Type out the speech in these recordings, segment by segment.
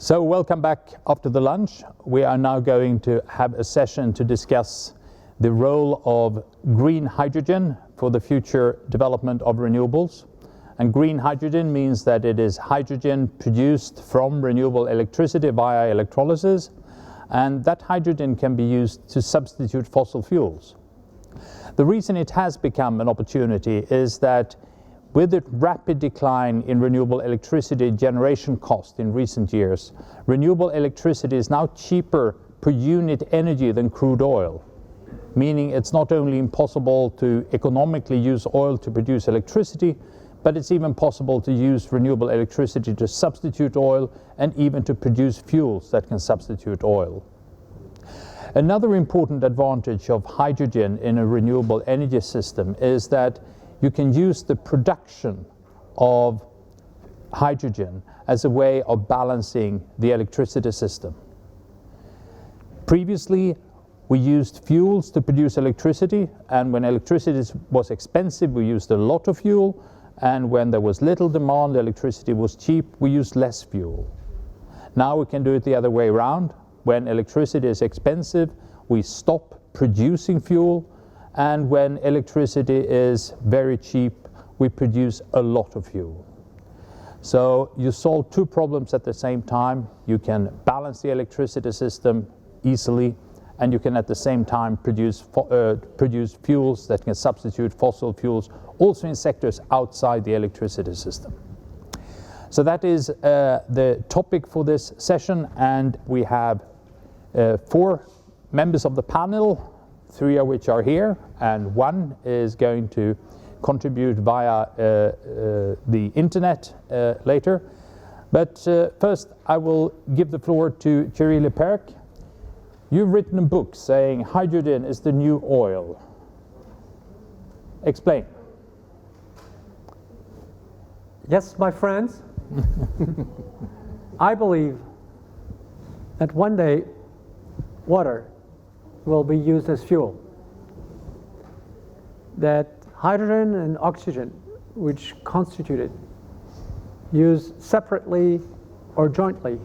So welcome back after the lunch. We are now going to have a session to discuss the role of green hydrogen for the future development of renewables. And green hydrogen means that it is hydrogen produced from renewable electricity via electrolysis, and that hydrogen can be used to substitute fossil fuels. The reason it has become an opportunity is that with the rapid decline in renewable electricity generation cost in recent years, renewable electricity is now cheaper per unit energy than crude oil, meaning it's not only impossible to economically use oil to produce electricity, but it's even possible to use renewable electricity to substitute oil and even to produce fuels that can substitute oil. Another important advantage of hydrogen in a renewable energy system is that you can use the production of hydrogen as a way of balancing the electricity system. Previously, we used fuels to produce electricity, and when electricity was expensive, we used a lot of fuel, and when there was little demand, electricity was cheap, we used less fuel. Now we can do it the other way around. When electricity is expensive, we stop producing fuel, and when electricity is very cheap, we produce a lot of fuel. So you solve two problems at the same time. You can balance the electricity system easily, and you can at the same time produce fuels that can substitute fossil fuels, also in sectors outside the electricity system. So that is the topic for this session, and we have 4 members of the panel, 3 of which are here, and 1 is going to contribute via the internet later. But first I will give the floor to Thierry Lepercq. You've written a book saying hydrogen is the new oil. Explain. Yes, my friends. I believe that one day water will be used as fuel. That hydrogen and oxygen, which constitute it, used separately or jointly,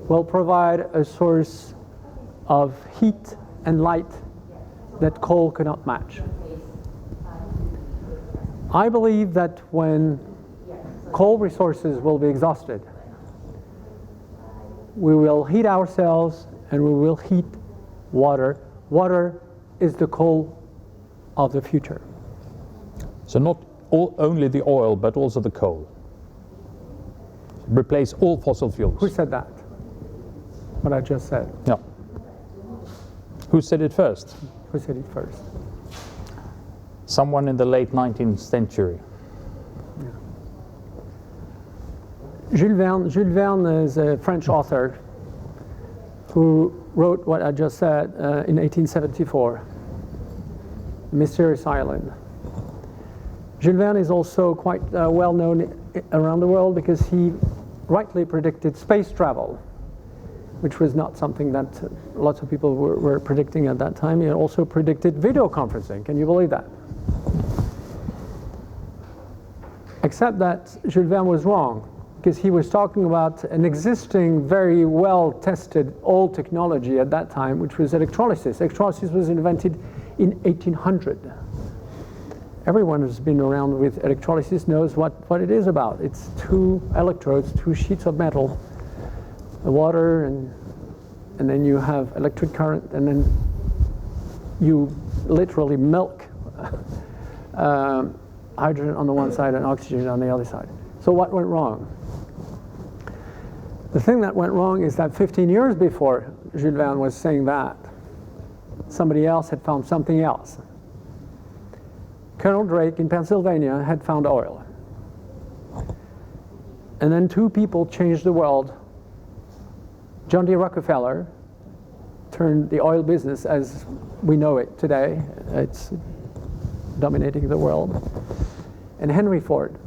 will provide a source of heat and light that coal cannot match. I believe that when coal resources will be exhausted, we will heat ourselves and we will heat water. Water is the coal of the future. So not only the oil, but also the coal. Replace all fossil fuels. Who said that? What I just said. Yeah. Who said it first? Who said it first? Someone in the late 19th century. Yeah. Jules Verne is a French author who wrote what I just said in 1874, Mysterious Island. Jules Verne is also quite well known around the world because he rightly predicted space travel, which was not something that lots of people were predicting at that time. He also predicted video conferencing. Can you believe that? Except that Jules Verne was wrong, because he was talking about an existing, very well-tested old technology at that time, which was electrolysis. Electrolysis was invented in 1800. Everyone who's been around with electrolysis knows what it is about. It's 2 electrodes, 2 sheets of metal, water, and then you have electric current, and then you literally milk hydrogen on the one side and oxygen on the other side. So what went wrong? The thing that went wrong is that 15 years before Jules Verne was saying that, somebody else had found something else. Colonel Drake in Pennsylvania had found oil. And then 2 people changed the world. John D. Rockefeller turned the oil business as we know it today. It's dominating the world. And Henry Ford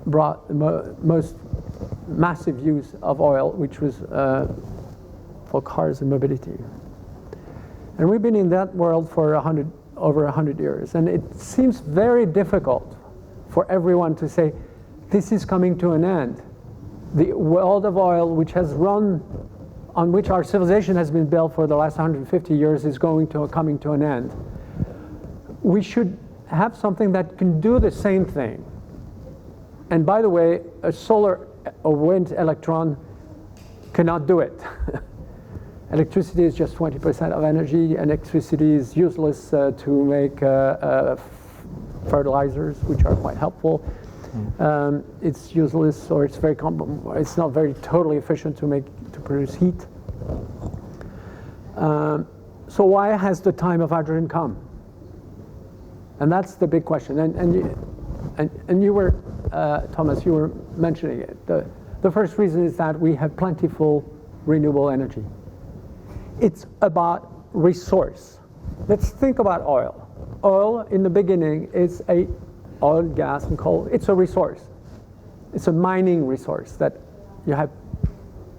brought the most massive use of oil, which was for cars and mobility. And we've been in that world for over 100 years. And it seems very difficult for everyone to say, this is coming to an end. the world of oil, which has run, on which our civilization has been built for the last 150 years, is coming to an end. We should have something that can do the same thing. And by the way, a solar or wind electron cannot do it. Electricity is just 20% of energy. Electricity is useless to make fertilizers, which are quite helpful. It's useless, or it's not very totally efficient to produce heat. So why has the time of hydrogen come? And that's the big question. And you were, Thomas, you were mentioning it. The first reason is that we have plentiful renewable energy. It's about resource. Let's think about oil. Oil, in the beginning, is oil, gas, and coal. It's a resource. It's a mining resource that you have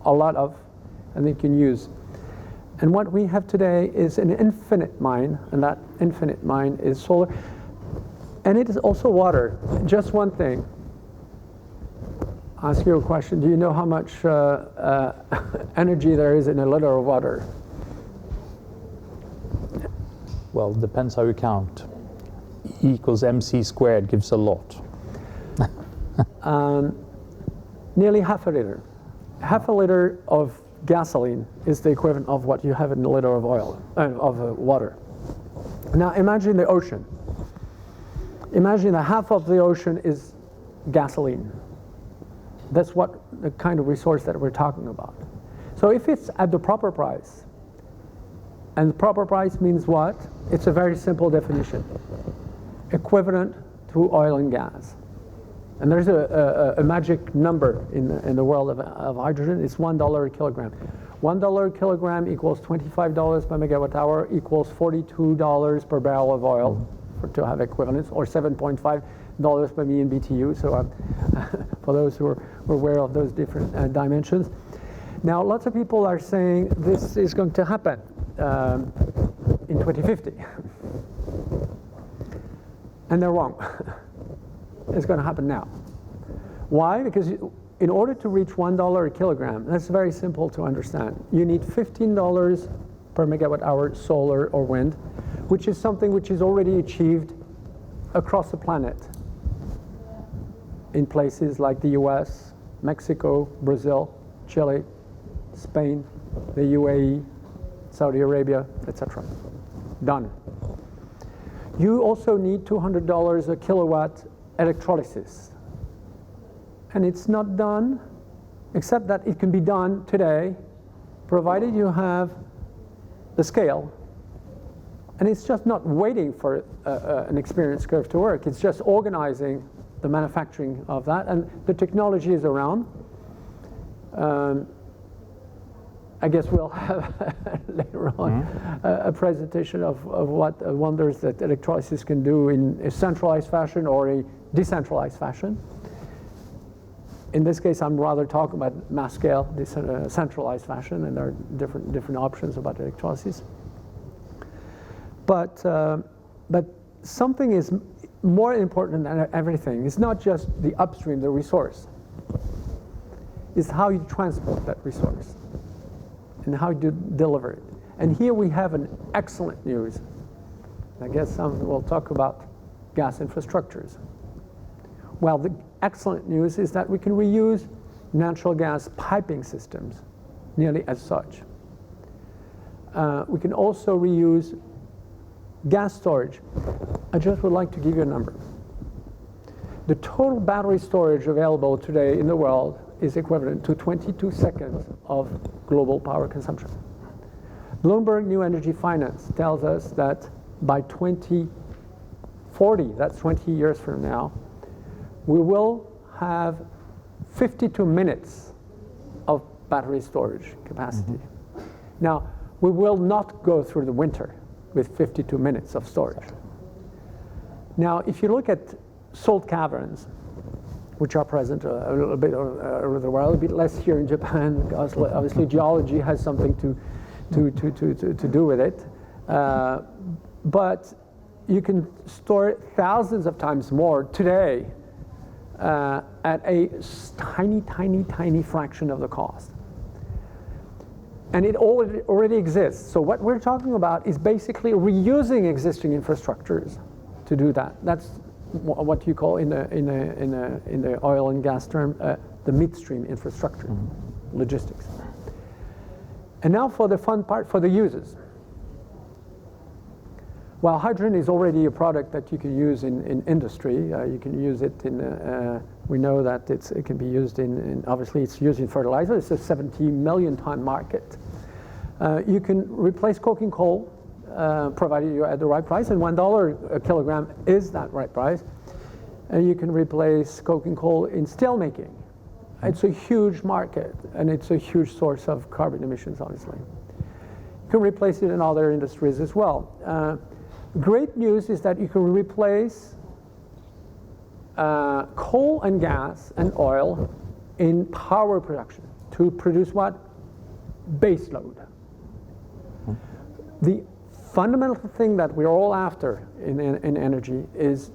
a lot of and you can use. And what we have today is an infinite mine, and that infinite mine is solar. And it is also water. Just one thing. I'll ask you a question. Do you know how much energy there is in a liter of water? Well, it depends how you count. E equals mc squared gives a lot. Nearly half a liter. Half a liter of gasoline is the equivalent of what you have in a liter of oil, water. Now imagine the ocean. Imagine that half of the ocean is gasoline. That's what the kind of resource that we're talking about. So if it's at the proper price, and the proper price means what? It's a very simple definition. Equivalent to oil and gas. And there's a magic number in the world of hydrogen. It's $1 a kilogram. $1 a kilogram equals $25 per megawatt hour equals $42 per barrel of oil to have equivalence, or $7.5 per million BTU. So for those who are aware of those different dimensions. Now, lots of people are saying this is going to happen in 2050. And they're wrong. It's going to happen now. Why? Because in order to reach $1 a kilogram, that's very simple to understand. You need $15 per megawatt hour solar or wind, which is something which is already achieved across the planet in places like the US, Mexico, Brazil, Chile, Spain, the UAE, Saudi Arabia, etc. Done. You also need $200 a kilowatt electrolysis. And it's not done, except that it can be done today, provided you have the scale. And it's just not waiting for an experience curve to work. It's just organizing the manufacturing of that. And the technology is around. I guess we'll have later on a presentation of what wonders that electrolysis can do in a centralized fashion or a decentralized fashion. In this case, I'm rather talking about mass scale, centralized fashion, and there are different options about electrolysis. But something is more important than everything. It's not just the upstream, the resource. It's how you transport that resource and how you deliver it. And here we have an excellent news. I guess we'll talk about gas infrastructures. Well, the excellent news is that we can reuse natural gas piping systems nearly as such. We can also reuse gas storage. I just would like to give you a number. The total battery storage available today in the world is equivalent to 22 seconds of global power consumption. Bloomberg New Energy Finance tells us that by 2040, that's 20 years from now, we will have 52 minutes of battery storage capacity. Now, we will not go through the winter with 52 minutes of storage. Now, if you look at salt caverns, which are present a little bit over the world, a bit less here in Japan, because obviously geology has something to do with it. But you can store thousands of times more today at a tiny fraction of the cost. And it already exists. So what we're talking about is basically reusing existing infrastructures to do that. That's what you call in the oil and gas term the midstream infrastructure, logistics. And now for the fun part, for the users. While hydrogen is already a product that you can use in industry, you can use it in, we know that it can be used in obviously it's used in fertilizer, it's a 70 million ton market. You can replace coking coal, provided you're at the right price, and $1 a kilogram is that right price. And you can replace coking coal in steel making. It's a huge market, and it's a huge source of carbon emissions, obviously. You can replace it in other industries as well. Great news is that you can replace coal and gas and oil in power production to produce what? Base load. The fundamental thing that we're all after in energy is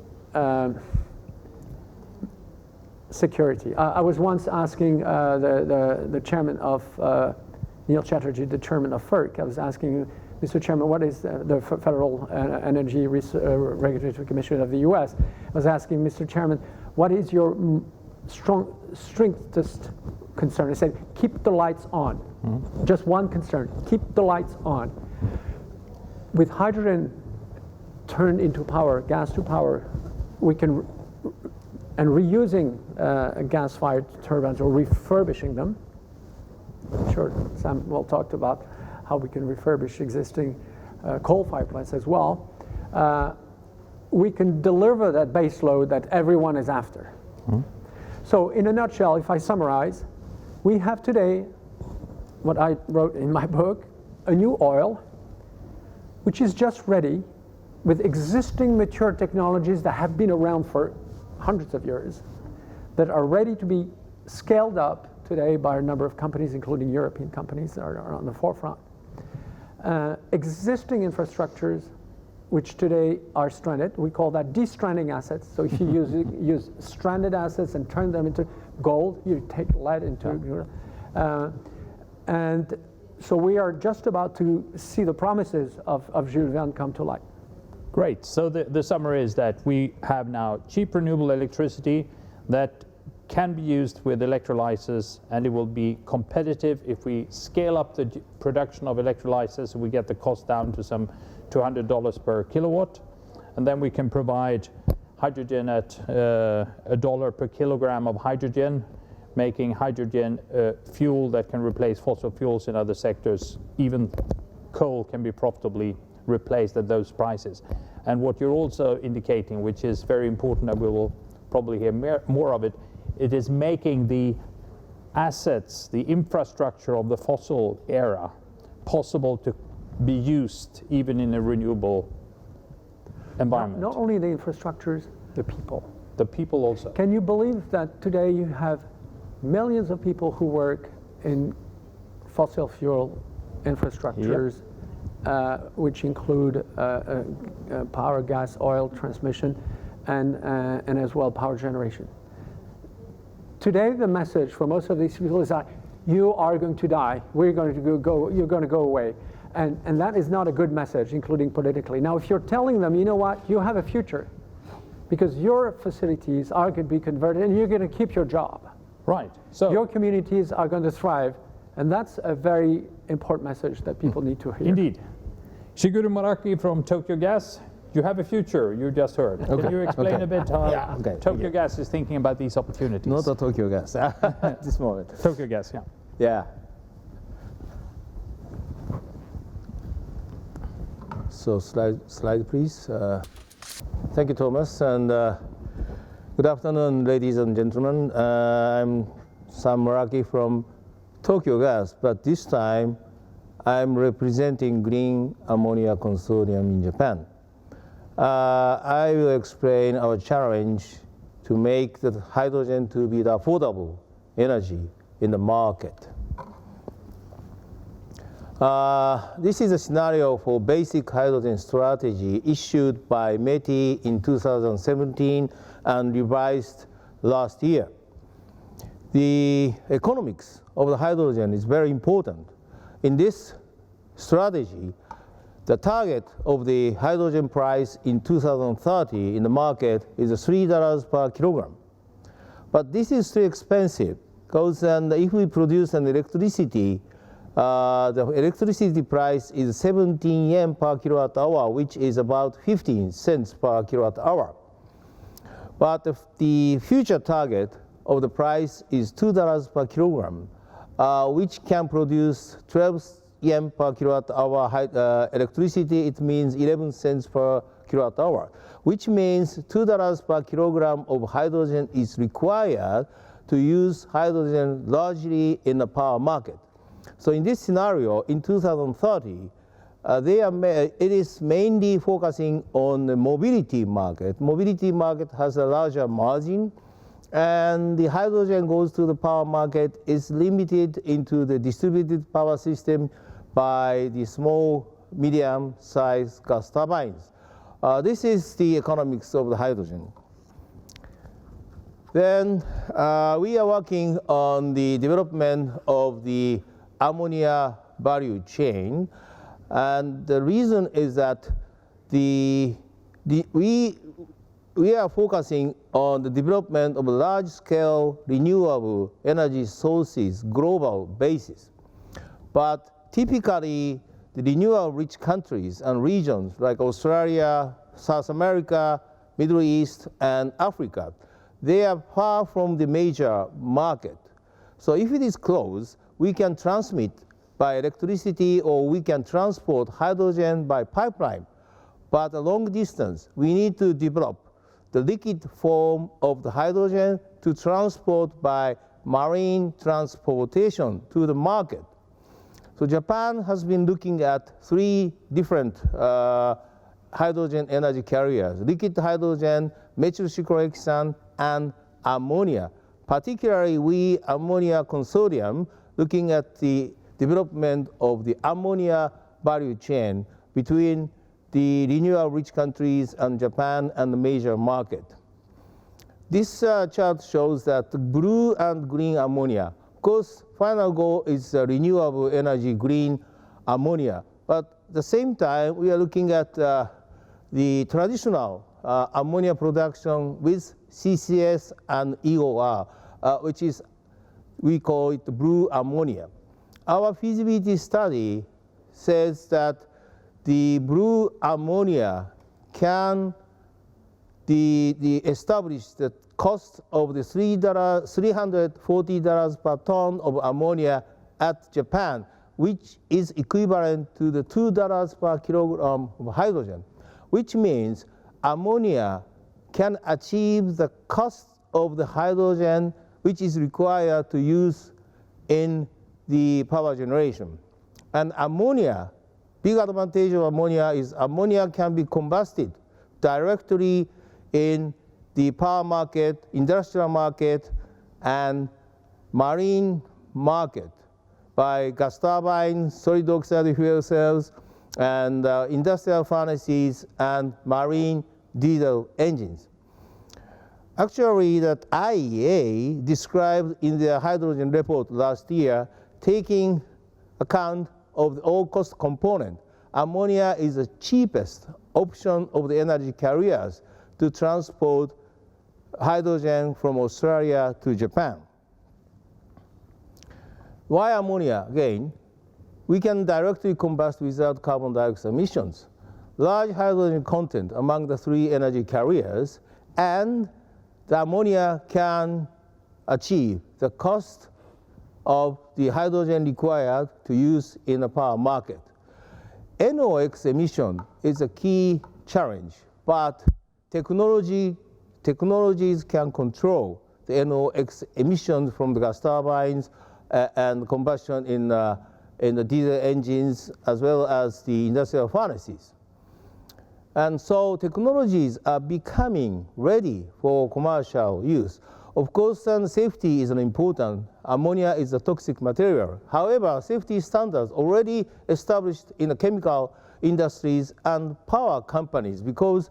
security. I was once asking the chairman of Neil Chatterjee, the chairman of FERC, I was asking Mr. Chairman, what is the Federal Energy Regulatory Commission of the US? I was asking Mr. Chairman, what is your strongest concern? I said, keep the lights on. Just one concern, keep the lights on. With hydrogen turned into power, gas to power, we can, and reusing gas-fired turbines or refurbishing them. I'm sure Samuel talked about how we can refurbish existing coal-fired plants as well. We can deliver that base load that everyone is after. So in a nutshell, if I summarize, we have today, what I wrote in my book, a new oil, which is just ready with existing mature technologies that have been around for hundreds of years, that are ready to be scaled up today by a number of companies, including European companies that are on the forefront. Existing infrastructures, which today are stranded, we call that destranding assets. So if you use stranded assets and turn them into gold, you take lead into and so we are just about to see the promises of Jules Verne come to light. Great. So the summary is that we have now cheap renewable electricity that can be used with electrolyzers, and it will be competitive if we scale up the production of electrolyzers. We get the cost down to some $200 per kilowatt, and then we can provide hydrogen at $1 per kilogram of hydrogen, making hydrogen fuel that can replace fossil fuels in other sectors. Even coal can be profitably replaced at those prices. And what you're also indicating, which is very important, and we will probably hear more of it, it is making the assets, the infrastructure of the fossil era possible to be used even in a renewable environment. Not only the infrastructures, the people. The people also. Can you believe that today you have millions of people who work in fossil fuel infrastructures, which include power, gas, oil transmission, and as well power generation. Today, the message for most of these people is that you are going to die. We're going to go. You're going to go away, and that is not a good message, including politically. Now, if you're telling them, you know what, you have a future, because your facilities are going to be converted, and you're going to keep your job. Right. So your communities are going to thrive, and that's a very important message that people need to hear. Indeed. Shigeru Muraki from Tokyo Gas. You have a future, you just heard. Okay. Can you explain a bit how Tokyo Okay. Gas is thinking about these opportunities? Not the Tokyo Gas at this moment. Tokyo Gas, yeah. Yeah. So slide please. Thank you, Thomas, and good afternoon, ladies and gentlemen. I'm Sam Muraki from Tokyo Gas, but this time I'm representing Green Ammonia Consortium in Japan. I will explain our challenge to make the hydrogen to be the affordable energy in the market. This is a scenario for basic hydrogen strategy issued by METI in 2017 and revised last year. The economics of the hydrogen is very important. In this strategy, the target of the hydrogen price in 2030 in the market is $3 per kilogram. But this is too expensive because if we produce an electricity, the electricity price is 17 yen per kilowatt hour, which is about 15 cents per kilowatt hour. But if the future target of the price is $2 per kilogram, which can produce 12 yen per kilowatt hour electricity, it means 11 cents per kilowatt hour, which means $2 per kilogram of hydrogen is required to use hydrogen largely in the power market. So in this scenario, in 2030, it is mainly focusing on the mobility market. Mobility market has a larger margin, and the hydrogen goes to the power market is limited into the distributed power system by the small, medium-sized gas turbines. This is the economics of the hydrogen. Then we are working on the development of the ammonia value chain, and the reason is that we are focusing on the development of large-scale renewable energy sources global basis. But typically, the renewable-rich countries and regions like Australia, South America, Middle East, and Africa, they are far from the major market. So if it is close, we can transmit by electricity or we can transport hydrogen by pipeline. But a long distance, we need to develop the liquid form of the hydrogen to transport by marine transportation to the market. So Japan has been looking at 3 different hydrogen energy carriers: liquid hydrogen, methylcyclohexane, and ammonia. Particularly, we Ammonia Consortium looking at the development of the ammonia value chain between the renewable-rich countries and Japan and the major market. This chart shows that the blue and green ammonia. Of course, final goal is renewable energy green ammonia. But at the same time, we are looking at the traditional ammonia production with CCS and EOR, which is, we call it blue ammonia. Our feasibility study says that the blue ammonia can establish the cost of the $340 per ton of ammonia at Japan, which is equivalent to the $2 per kilogram of hydrogen, which means ammonia can achieve the cost of the hydrogen which is required to use in the power generation. And ammonia, big advantage of ammonia is ammonia can be combusted directly in the power market, industrial market, and marine market by gas turbines, solid oxide fuel cells, and industrial furnaces, and marine diesel engines. Actually, that IEA described in their hydrogen report last year, taking account of the all-cost component, ammonia is the cheapest option of the energy carriers to transport hydrogen from Australia to Japan. Why ammonia? Again, we can directly combust without carbon dioxide emissions. Large hydrogen content among the 3 energy carriers, and the ammonia can achieve the cost of the hydrogen required to use in the power market. NOx emission is a key challenge, but technologies can control the NOx emissions from the gas turbines and combustion in the diesel engines, as well as the industrial furnaces. And so technologies are becoming ready for commercial use. Of course, safety is an important. Ammonia is a toxic material. However, safety standards already established in the chemical industries and power companies, because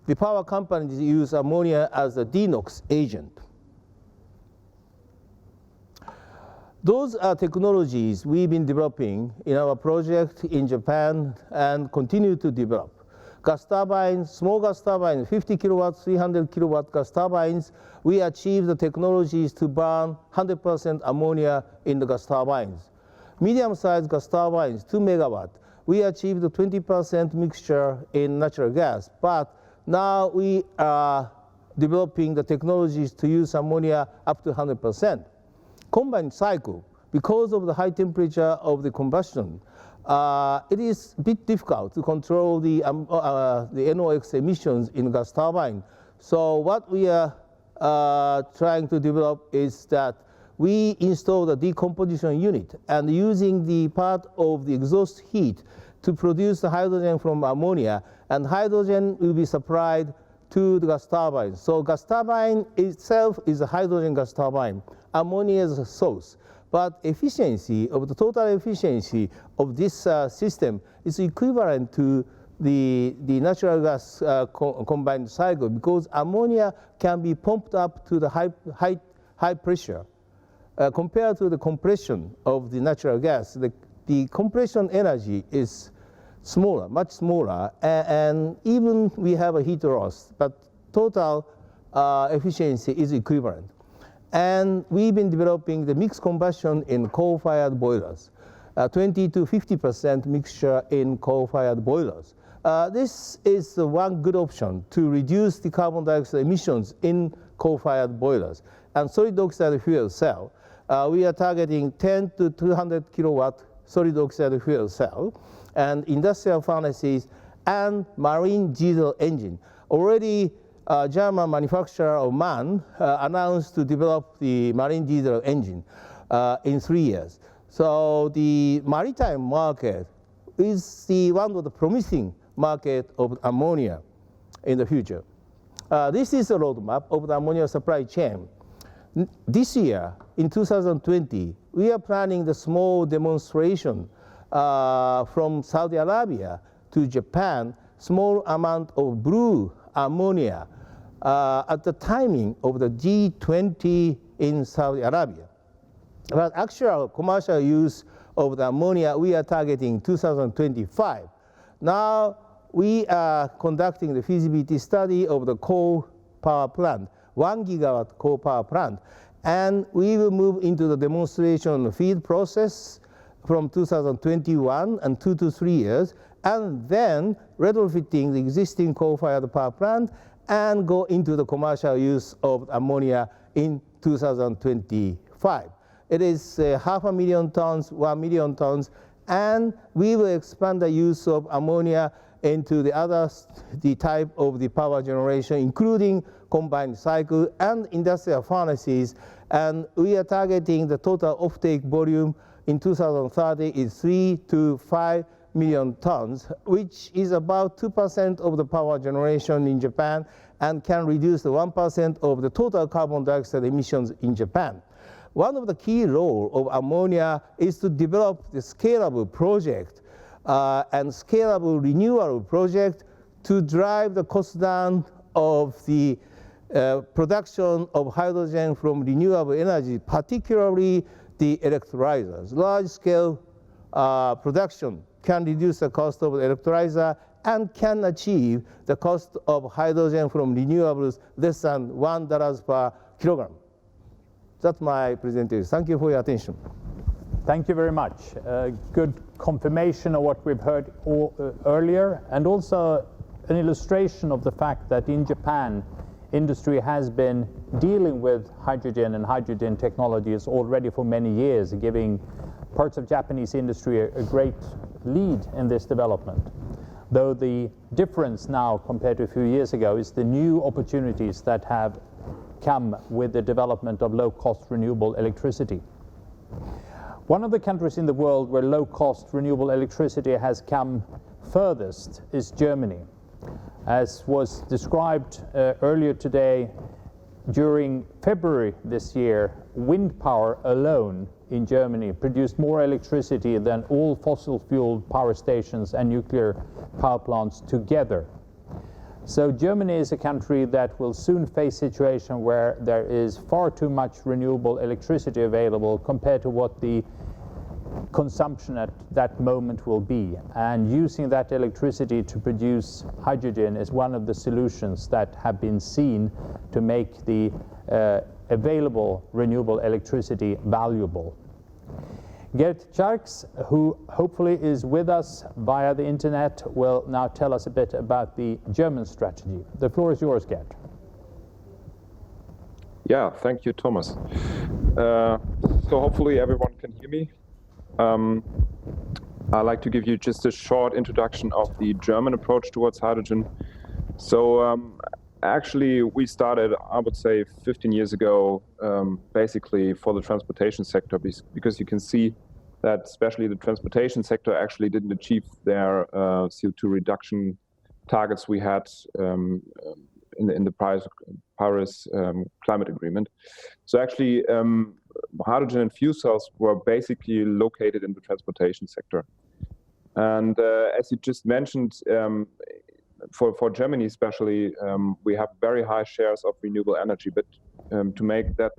the power companies use ammonia as a denox agent. Those are technologies we've been developing in our project in Japan and continue to develop. Gas turbines, small gas turbines, 50 kilowatts, 300 kilowatt gas turbines, we achieved the technologies to burn 100% ammonia in the gas turbines. Medium-sized gas turbines, 2 megawatt, we achieved the 20% mixture in natural gas, but now we are developing the technologies to use ammonia up to 100%. Combined cycle, because of the high temperature of the combustion, it is a bit difficult to control the NOx emissions in gas turbine. So what we are trying to develop is that we install the decomposition unit and using the part of the exhaust heat to produce the hydrogen from ammonia, and hydrogen will be supplied to the gas turbine. So gas turbine itself is a hydrogen gas turbine. Ammonia is a source. But efficiency of the total efficiency of this system is equivalent to the natural gas combined cycle, because ammonia can be pumped up to the high pressure. Compared to the compression of the natural gas, the compression energy is smaller, much smaller, and even we have a heat loss, but total efficiency is equivalent. And we've been developing the mixed combustion in coal-fired boilers, 20 to 50% mixture in coal-fired boilers. This is one good option to reduce the carbon dioxide emissions in coal-fired boilers. And solid oxide fuel cell, we are targeting 10 to 200 kilowatt solid oxide fuel cell, and industrial furnaces and marine diesel engine. Already German manufacturer of MAN announced to develop the marine diesel engine in 3 years. So the maritime market is one of the promising market of ammonia in the future. This is a roadmap of the ammonia supply chain. This year, in 2020, we are planning the small demonstration from Saudi Arabia to Japan, small amount of blue ammonia at the timing of the G20 in Saudi Arabia. But actual commercial use of the ammonia, we are targeting 2025. Now, we are conducting the feasibility study of the coal power plant, 1 gigawatt coal power plant, and we will move into the demonstration feed process from 2021 and 2 to 3 years, and then retrofitting the existing coal-fired power plant and go into the commercial use of ammonia in 2025. It is 500,000 tons, 1 million tons, and we will expand the use of ammonia into the type of the power generation, including combined cycle and industrial furnaces, and we are targeting the total offtake volume in 2030 is 3 to 5 million tons, which is about 2% of the power generation in Japan and can reduce the 1% of the total carbon dioxide emissions in Japan. One of the key roles of ammonia is to develop the scalable project and scalable renewable project to drive the cost down of the production of hydrogen from renewable energy, particularly the electrolyzers. Large-scale production can reduce the cost of the electrolyzer and can achieve the cost of hydrogen from renewables less than $1 per kilogram. That's my presentation. Thank you for your attention. Thank you very much. Good confirmation of what we've heard earlier, and also an illustration of the fact that in Japan, industry has been dealing with hydrogen and hydrogen technologies already for many years, giving parts of Japanese industry a great lead in this development. Though the difference now compared to a few years ago is the new opportunities that have come with the development of low-cost renewable electricity. One of the countries in the world where low-cost renewable electricity has come furthest is Germany. As was described earlier today, during February this year, wind power alone in Germany produced more electricity than all fossil-fueled power stations and nuclear power plants together. So Germany is a country that will soon face a situation where there is far too much renewable electricity available compared to what the consumption at that moment will be. And using that electricity to produce hydrogen is one of the solutions that have been seen to make the available renewable electricity valuable. Geert Tjarks, who hopefully is with us via the internet, will now tell us a bit about the German strategy. The floor is yours, Geert. Yeah, thank you, Thomas. So hopefully everyone can hear me. I'd like to give you just a short introduction of the German approach towards hydrogen. So actually we started, I would say 15 years ago, basically for the transportation sector, because you can see that especially the transportation sector actually didn't achieve their CO2 reduction targets we had in the Paris climate agreement. So actually hydrogen and fuel cells were basically located in the transportation sector. And as you just mentioned, for Germany especially, we have very high shares of renewable energy. But to make that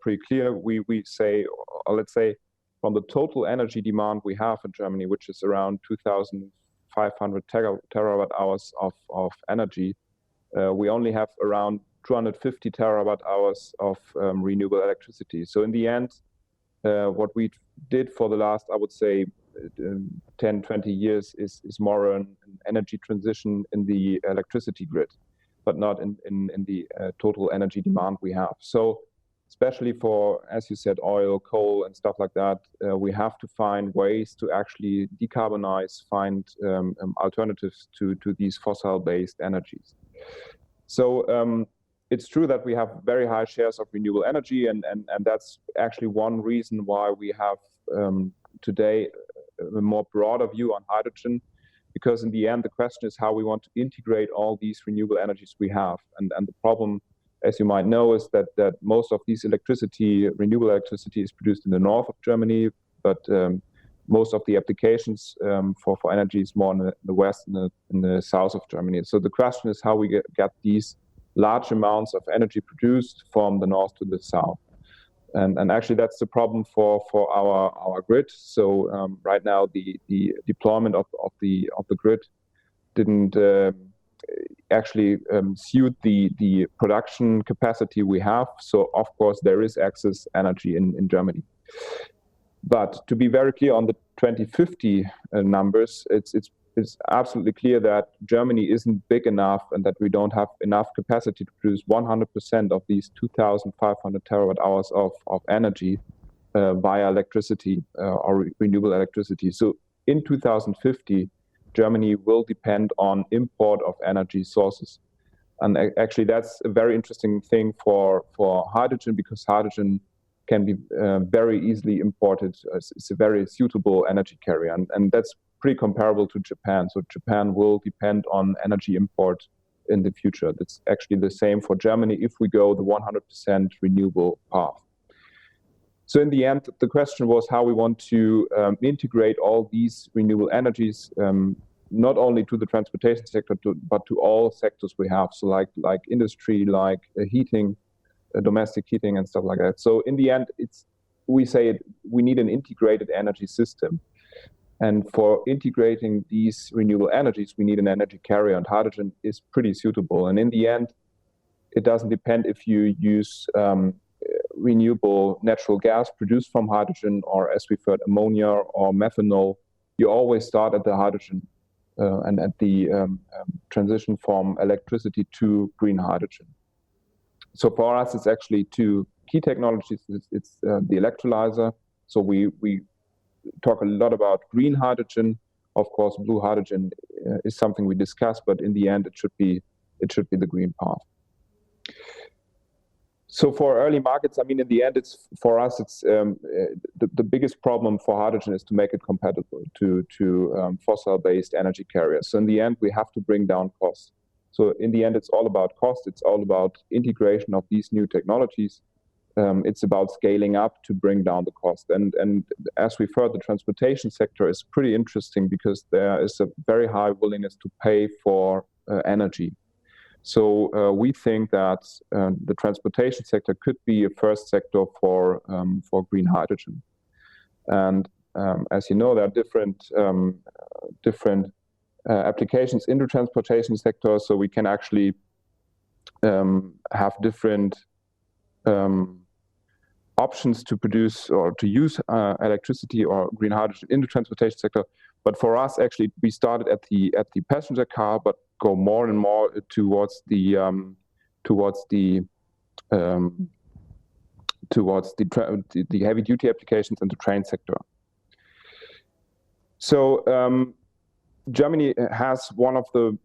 pretty clear, we say, or let's say, from the total energy demand we have in Germany, which is around 2,500 terawatt hours of energy, we only have around 250 terawatt hours of renewable electricity. So in the end, what we did for the last, I would say, 10, 20 years is more an energy transition in the electricity grid, but not in the total energy demand we have. So especially for, as you said, oil, coal, and stuff like that, we have to find ways to actually decarbonize, find alternatives to these fossil-based energies. So it's true that we have very high shares of renewable energy, and that's actually one reason why we have today a more broader view on hydrogen, because in the end, the question is how we want to integrate all these renewable energies we have. And the problem, as you might know, is that most of this renewable electricity is produced in the north of Germany, but most of the applications for energy is more in the west and in the south of Germany. So the question is how we get these large amounts of energy produced from the north to the south. And actually that's the problem for our grid. So right now the deployment of the grid didn't actually suit the production capacity we have. So of course there is excess energy in Germany. But to be very clear on the 2050 numbers, it's absolutely clear that Germany isn't big enough and that we don't have enough capacity to produce 100% of these 2,500 terawatt hours of energy via electricity or renewable electricity. So in 2050, Germany will depend on import of energy sources. And actually that's a very interesting thing for hydrogen, because hydrogen can be very easily imported. It's a very suitable energy carrier, and that's pretty comparable to Japan. So Japan will depend on energy import in the future. That's actually the same for Germany if we go the 100% renewable path. So in the end, the question was how we want to integrate all these renewable energies, not only to the transportation sector, but to all sectors we have. So like industry, like heating, domestic heating and stuff like that. So in the end, we say we need an integrated energy system. And for integrating these renewable energies, we need an energy carrier, and hydrogen is pretty suitable. And in the end, it doesn't depend if you use renewable natural gas produced from hydrogen, or as we've heard, ammonia or methanol. You always start at the hydrogen and at the transition from electricity to green hydrogen. So for us, it's actually two key technologies. It's the electrolyzer. So we talk a lot about green hydrogen. Of course, blue hydrogen is something we discuss, but in the end, it should be the green path. So for early markets, I mean, in the end, for us, the biggest problem for hydrogen is to make it compatible to fossil-based energy carriers. So in the end, we have to bring down costs. So in the end, it's all about cost. It's all about integration of these new technologies. It's about scaling up to bring down the cost. And as we've heard, the transportation sector is pretty interesting because there is a very high willingness to pay for energy. So we think that the transportation sector could be a first sector for green hydrogen. And as you know, there are different applications in the transportation sector, so we can actually have different options to produce or to use electricity or green hydrogen in the transportation sector. But for us, actually, we started at the passenger car, but go more and more towards the heavy duty applications in the train sector. So Germany has one of the,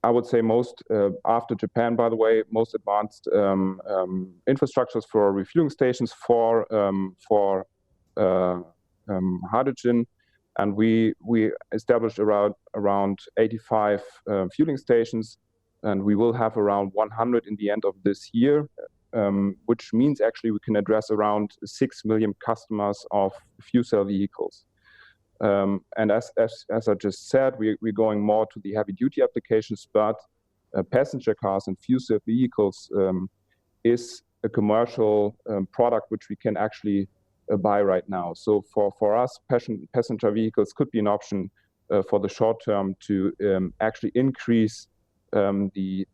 I would say, most, after Japan, by the way, most advanced infrastructures for refueling stations for hydrogen, and we established around 85 fueling stations, and we will have around 100 in the end of this year, which means actually we can address around 6 million customers of fuel cell vehicles. And as I just said, we're going more to the heavy duty applications, but passenger cars and fuel cell vehicles is a commercial product which we can actually buy right now. So for us, passenger vehicles could be an option for the short term to actually increase the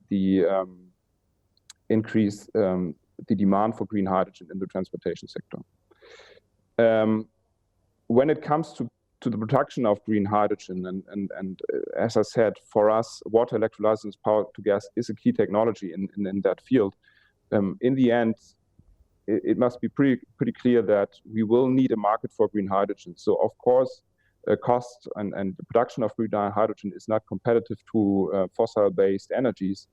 demand for green hydrogen in the transportation sector. When it comes to the production of green hydrogen, and as I said, for us, water electrolysis and power to gas is a key technology in that field. In the end, it must be pretty clear that we will need a market for green hydrogen. So of course, cost and the production of green hydrogen is not competitive to fossil-based energies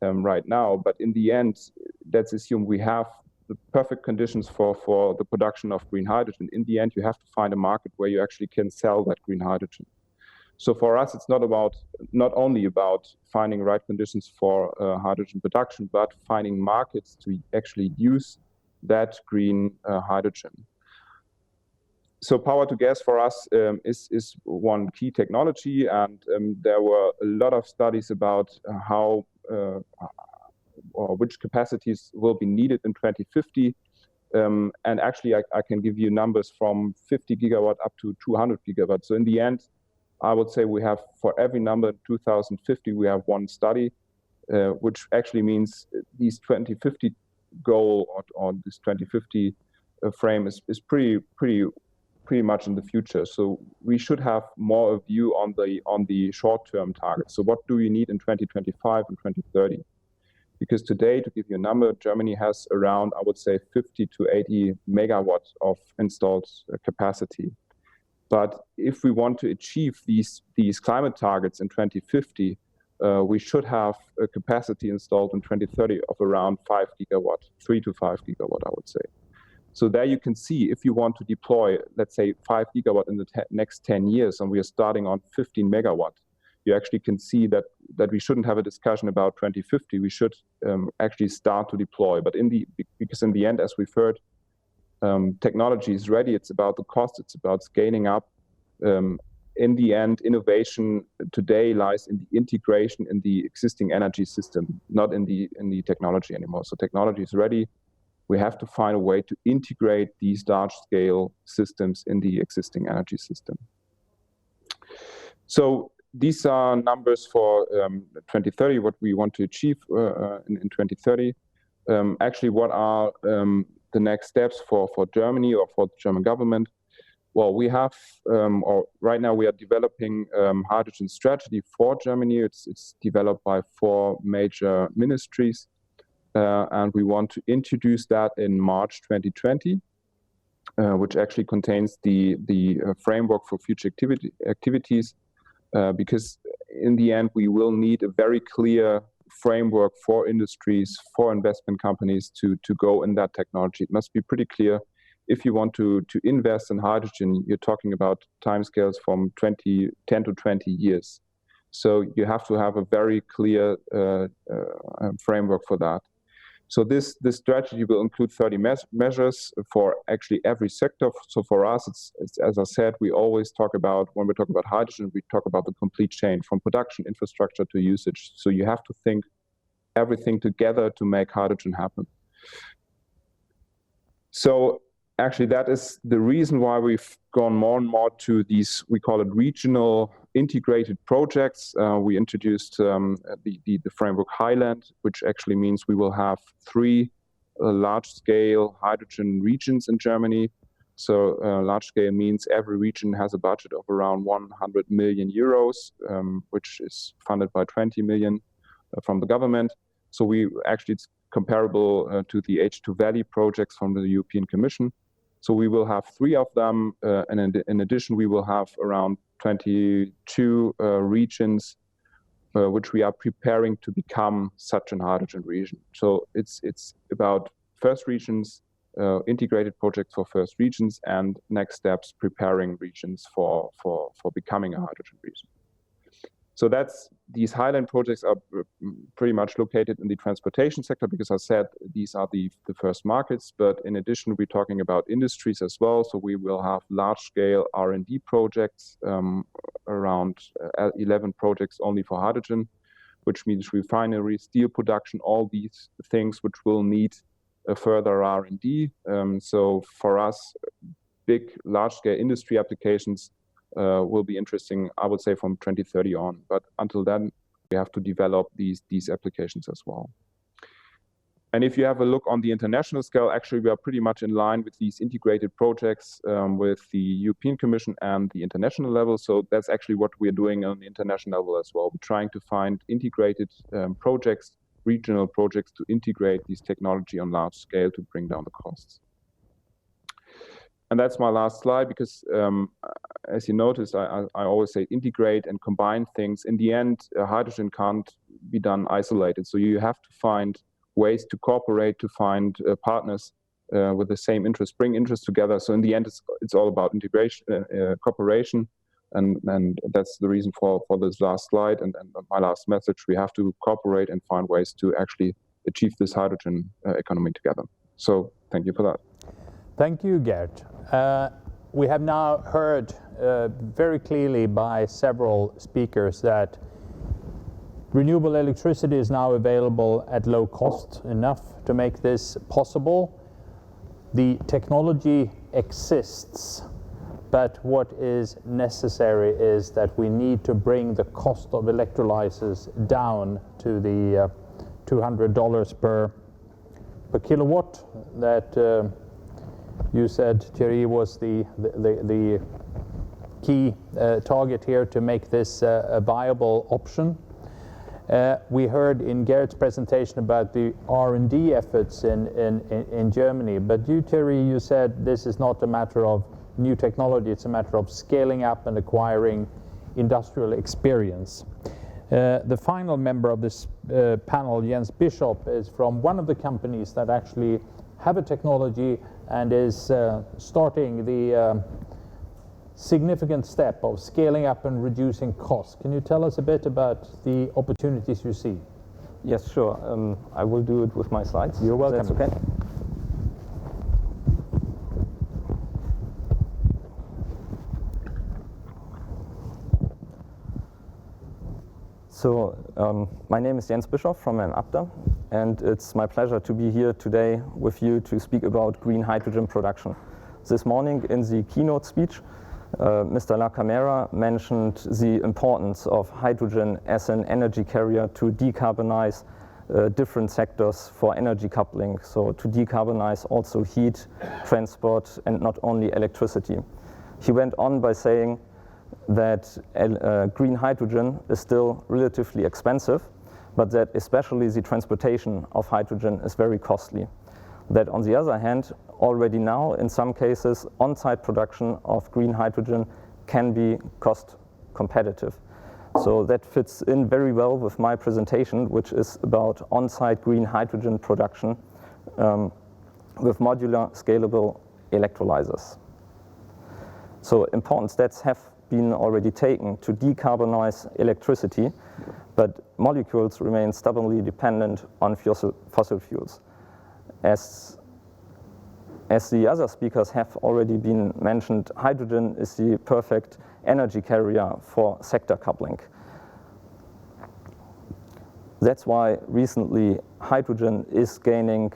right now. But in the end, let's assume we have the perfect conditions for the production of green hydrogen. In the end, you have to find a market where you actually can sell that green hydrogen. So for us, it's not only about finding right conditions for hydrogen production, but finding markets to actually use that green hydrogen. So power to gas for us is one key technology, and there were a lot of studies about how or which capacities will be needed in 2050. And actually, I can give you numbers from 50 gigawatt up to 200 gigawatt. So in the end, I would say we have, for every number in 2050, we have one study, which actually means these 2050 goal or this 2050 frame is pretty much in the future. So we should have more a view on the short-term targets. So what do we need in 2025 and 2030? Because today, to give you a number, Germany has around, I would say, 50 to 80 megawatts of installed capacity. But if we want to achieve these climate targets in 2050, we should have a capacity installed in 2030 of around 5 gigawatt, 3 to 5 gigawatt, I would say. So there you can see, if you want to deploy, let's say, 5 gigawatt in the next 10 years, and we are starting on 15 megawatt, you actually can see that we shouldn't have a discussion about 2050. We should actually start to deploy. But because in the end, as we've heard, technology is ready. It's about the cost. It's about scaling up. In the end, innovation today lies in the integration in the existing energy system, not in the technology anymore. So technology is ready. We have to find a way to integrate these large-scale systems in the existing energy system. So these are numbers for 2030, what we want to achieve in 2030. Actually, what are the next steps for Germany or for the German government? Well, we have, or right now we are developing hydrogen strategy for Germany. It's developed by 4 major ministries, and we want to introduce that in March 2020, which actually contains the framework for future activities. Because in the end, we will need a very clear framework for industries, for investment companies to go in that technology. It must be pretty clear. If you want to invest in hydrogen, you're talking about timescales from 10 to 20 years. So you have to have a very clear framework for that. So this strategy will include 30 measures for actually every sector. So for us, it's as I said, we always talk about, when we talk about hydrogen, we talk about the complete chain from production, infrastructure to usage. So you have to think everything together to make hydrogen happen. So actually that is the reason why we've gone more and more to these, we call it regional integrated projects. We introduced the framework Highland, which actually means we will have 3 large-scale hydrogen regions in Germany. So large scale means every region has a budget of around 100 million euros, which is funded by 20 million from the government. So it's comparable to the H2 Valley projects from the European Commission. So we will have 3 of them, and in addition we will have around 22 regions which we are preparing to become such an hydrogen region. So it's about first regions, integrated projects for first regions, and next steps preparing regions for becoming a hydrogen region. So these Highland projects are pretty much located in the transportation sector, because I said these are the first markets, but in addition we're talking about industries as well. So we will have large-scale R&D projects, around 11 projects only for hydrogen, which means refinery, steel production, all these things which will need a further R&D. So for us, big, large-scale industry applications will be interesting, I would say, from 2030 on. But until then, we have to develop these applications as well. And if you have a look on the international scale, actually, we are pretty much in line with these integrated projects with the European Commission and the international level. So that's actually what we're doing on the international level as well. We're trying to find integrated projects, regional projects, to integrate this technology on large scale to bring down the costs. And that's my last slide, because as you noticed, I always say integrate and combine things. In the end, hydrogen can't be done isolated. So you have to find ways to cooperate, to find partners with the same interest, bring interests together. So in the end, it's all about integration, cooperation. And that's the reason for this last slide and my last message. We have to cooperate and find ways to actually achieve this hydrogen economy together. So thank you for that. Thank you, Geert. We have now heard very clearly by several speakers that renewable electricity is now available at low cost, enough to make this possible. The technology exists, but what is necessary is that we need to bring the cost of electrolyzers down to the $200 per kilowatt that you said, Thierry, was the key target here to make this a viable option. We heard in Geert's presentation about the R&D efforts in Germany, but you, Thierry, you said this is not a matter of new technology, it's a matter of scaling up and acquiring industrial experience. The final member of this panel, Jens Bischoff, is from one of the companies that actually have a technology and is starting the significant step of scaling up and reducing costs. Can you tell us a bit about the opportunities you see? Yes, sure. I will do it with my slides. You're welcome. That's okay. So my name is Jens Bischoff from Enapter, and it's my pleasure to be here today with you to speak about green hydrogen production. This morning in the keynote speech, Mr. Lacamera mentioned the importance of hydrogen as an energy carrier to decarbonize different sectors for energy coupling, so to decarbonize also heat, transport, and not only electricity. He went on by saying that green hydrogen is still relatively expensive, but that especially the transportation of hydrogen is very costly. That on the other hand, already now in some cases, on-site production of green hydrogen can be cost competitive. So that fits in very well with my presentation, which is about on-site green hydrogen production with modular scalable electrolyzers. So important steps have been already taken to decarbonize electricity, but molecules remain stubbornly dependent on fossil fuels. As the other speakers have already been mentioned, hydrogen is the perfect energy carrier for sector coupling. That's why recently hydrogen is gaining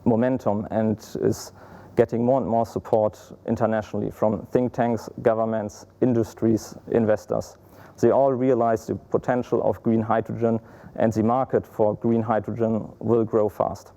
momentum and is getting more and more support internationally from think tanks, governments, industries, investors. They all realize the potential of green hydrogen, and the market for green hydrogen will grow fast.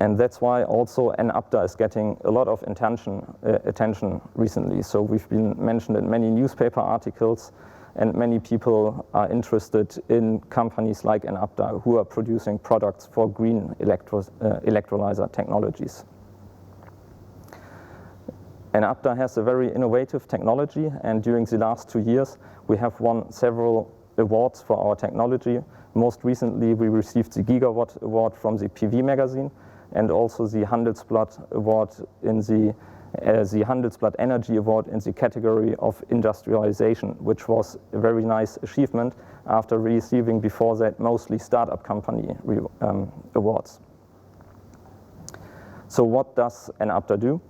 And that's why also Enapter is getting a lot of attention recently. So we've been mentioned in many newspaper articles, and many people are interested in companies like Enapter who are producing products for green electrolyzer technologies. Enapter has a very innovative technology, and during the last 2 years we have won several awards for our technology. Most recently we received the Gigawatt Award from the PV magazine, and also the Handelsblatt Award in the Handelsblatt Energy Award in the category of industrialization, which was a very nice achievement after receiving before that mostly startup company awards. So what does Enapter do?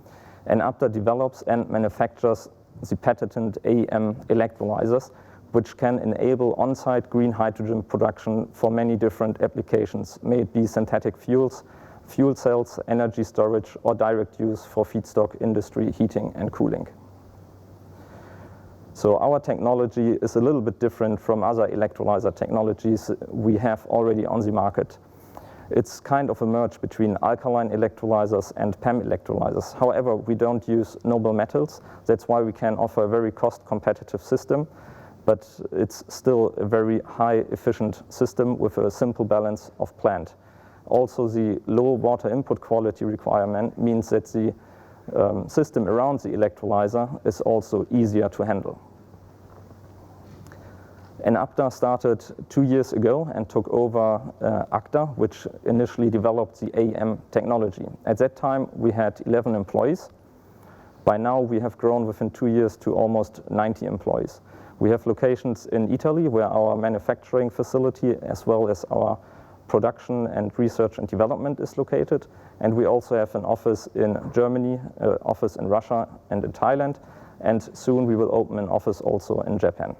Enapter develops and manufactures the patented AEM electrolyzers, which can enable on-site green hydrogen production for many different applications, may it be synthetic fuels, fuel cells, energy storage, or direct use for feedstock industry heating and cooling. So our technology is a little bit different from other electrolyzer technologies we have already on the market. It's kind of a merge between alkaline electrolyzers and PEM electrolyzers. However, we don't use noble metals. That's why we can offer a very cost-competitive system, but it's still a very high efficient system with a simple balance of plant. Also, the low water input quality requirement means that the system around the electrolyzer is also easier to handle. Enapter started 2 years ago and took over ACTA, which initially developed the AEM technology. At that time, we had 11 employees. By now, we have grown within 2 years to almost 90 employees. We have locations in Italy, where our manufacturing facility, as well as our production and research and development is located. And we also have an office in Germany, office in Russia and in Thailand. And soon we will open an office also in Japan.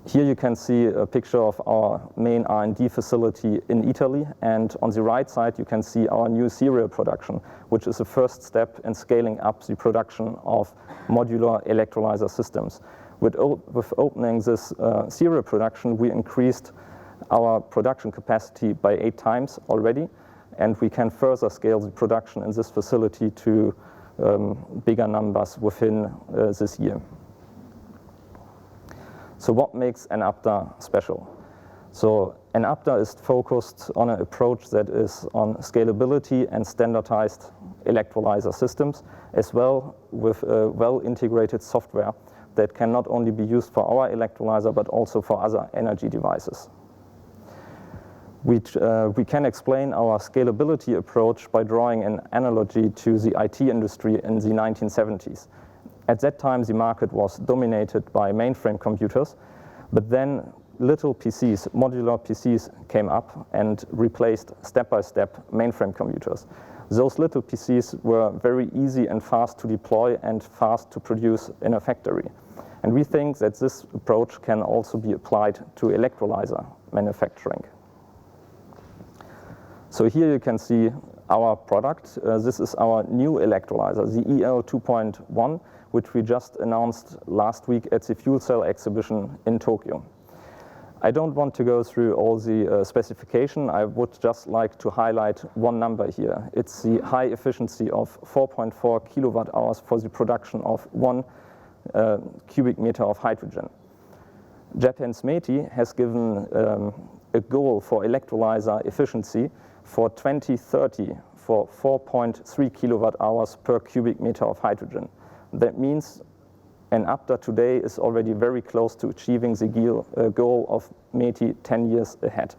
Here you can see a picture of our main R&D facility in Italy, and on the right side you can see our new serial production, which is the first step in scaling up the production of modular electrolyzer systems. With opening this serial production, we increased our production capacity by 8 times already, and we can further scale the production in this facility to bigger numbers within this year. So what makes Enapter special? So Enapter is focused on an approach that is on scalability and standardized electrolyzer systems, as well with a well-integrated software that can not only be used for our electrolyzer, but also for other energy devices. We can explain our scalability approach by drawing an analogy to the IT industry in the 1970s. At that time, the market was dominated by mainframe computers, but then little PCs, modular PCs, came up and replaced step-by-step mainframe computers. Those little PCs were very easy and fast to deploy and fast to produce in a factory. And we think that this approach can also be applied to electrolyzer manufacturing. So here you can see our product. This is our new electrolyzer, the EL 2.1, which we just announced last week at the Fuel Cell exhibition in Tokyo. I don't want to go through all the specification. I would just like to highlight one number here. It's the high efficiency of 4.4 kilowatt hours for the production of 1 cubic meter of hydrogen. Japan's METI has given a goal for electrolyzer efficiency for 2030 for 4.3 kilowatt hours per cubic meter of hydrogen. That means Enapter today is already very close to achieving the goal of METI 10 years ahead.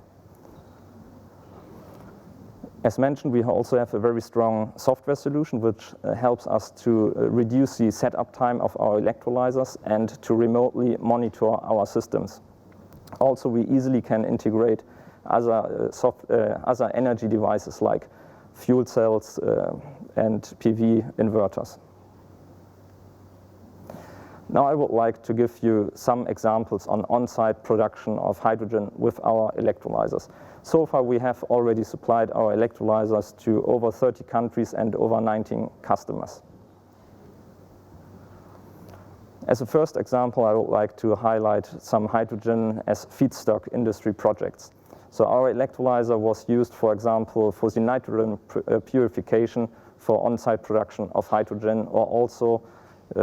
As mentioned, we also have a very strong software solution which helps us to reduce the setup time of our electrolyzers and to remotely monitor our systems. Also, we easily can integrate other energy devices like fuel cells and PV inverters. Now I would like to give you some examples on on-site production of hydrogen with our electrolyzers. So far we have already supplied our electrolyzers to over 30 countries and over 19 customers. As a first example, I would like to highlight some hydrogen as feedstock industry projects. So our electrolyzer was used, for example, for the nitrogen purification for on-site production of hydrogen, or also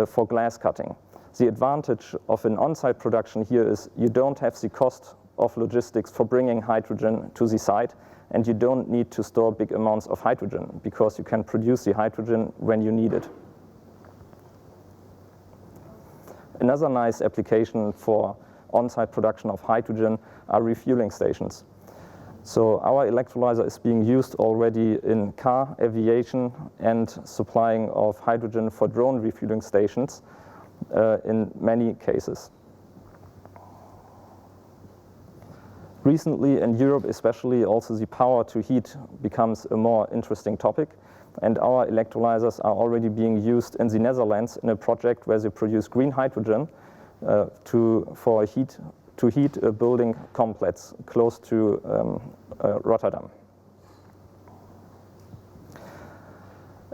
for glass cutting. The advantage of an on-site production here is you don't have the cost of logistics for bringing hydrogen to the site, and you don't need to store big amounts of hydrogen because you can produce the hydrogen when you need it. Another nice application for on-site production of hydrogen are refueling stations. So our electrolyzer is being used already in car, aviation, and supplying of hydrogen for drone refueling stations in many cases. Recently in Europe especially, also the power to heat becomes a more interesting topic, and our electrolyzers are already being used in the Netherlands in a project where they produce green hydrogen to heat a building complex close to Rotterdam.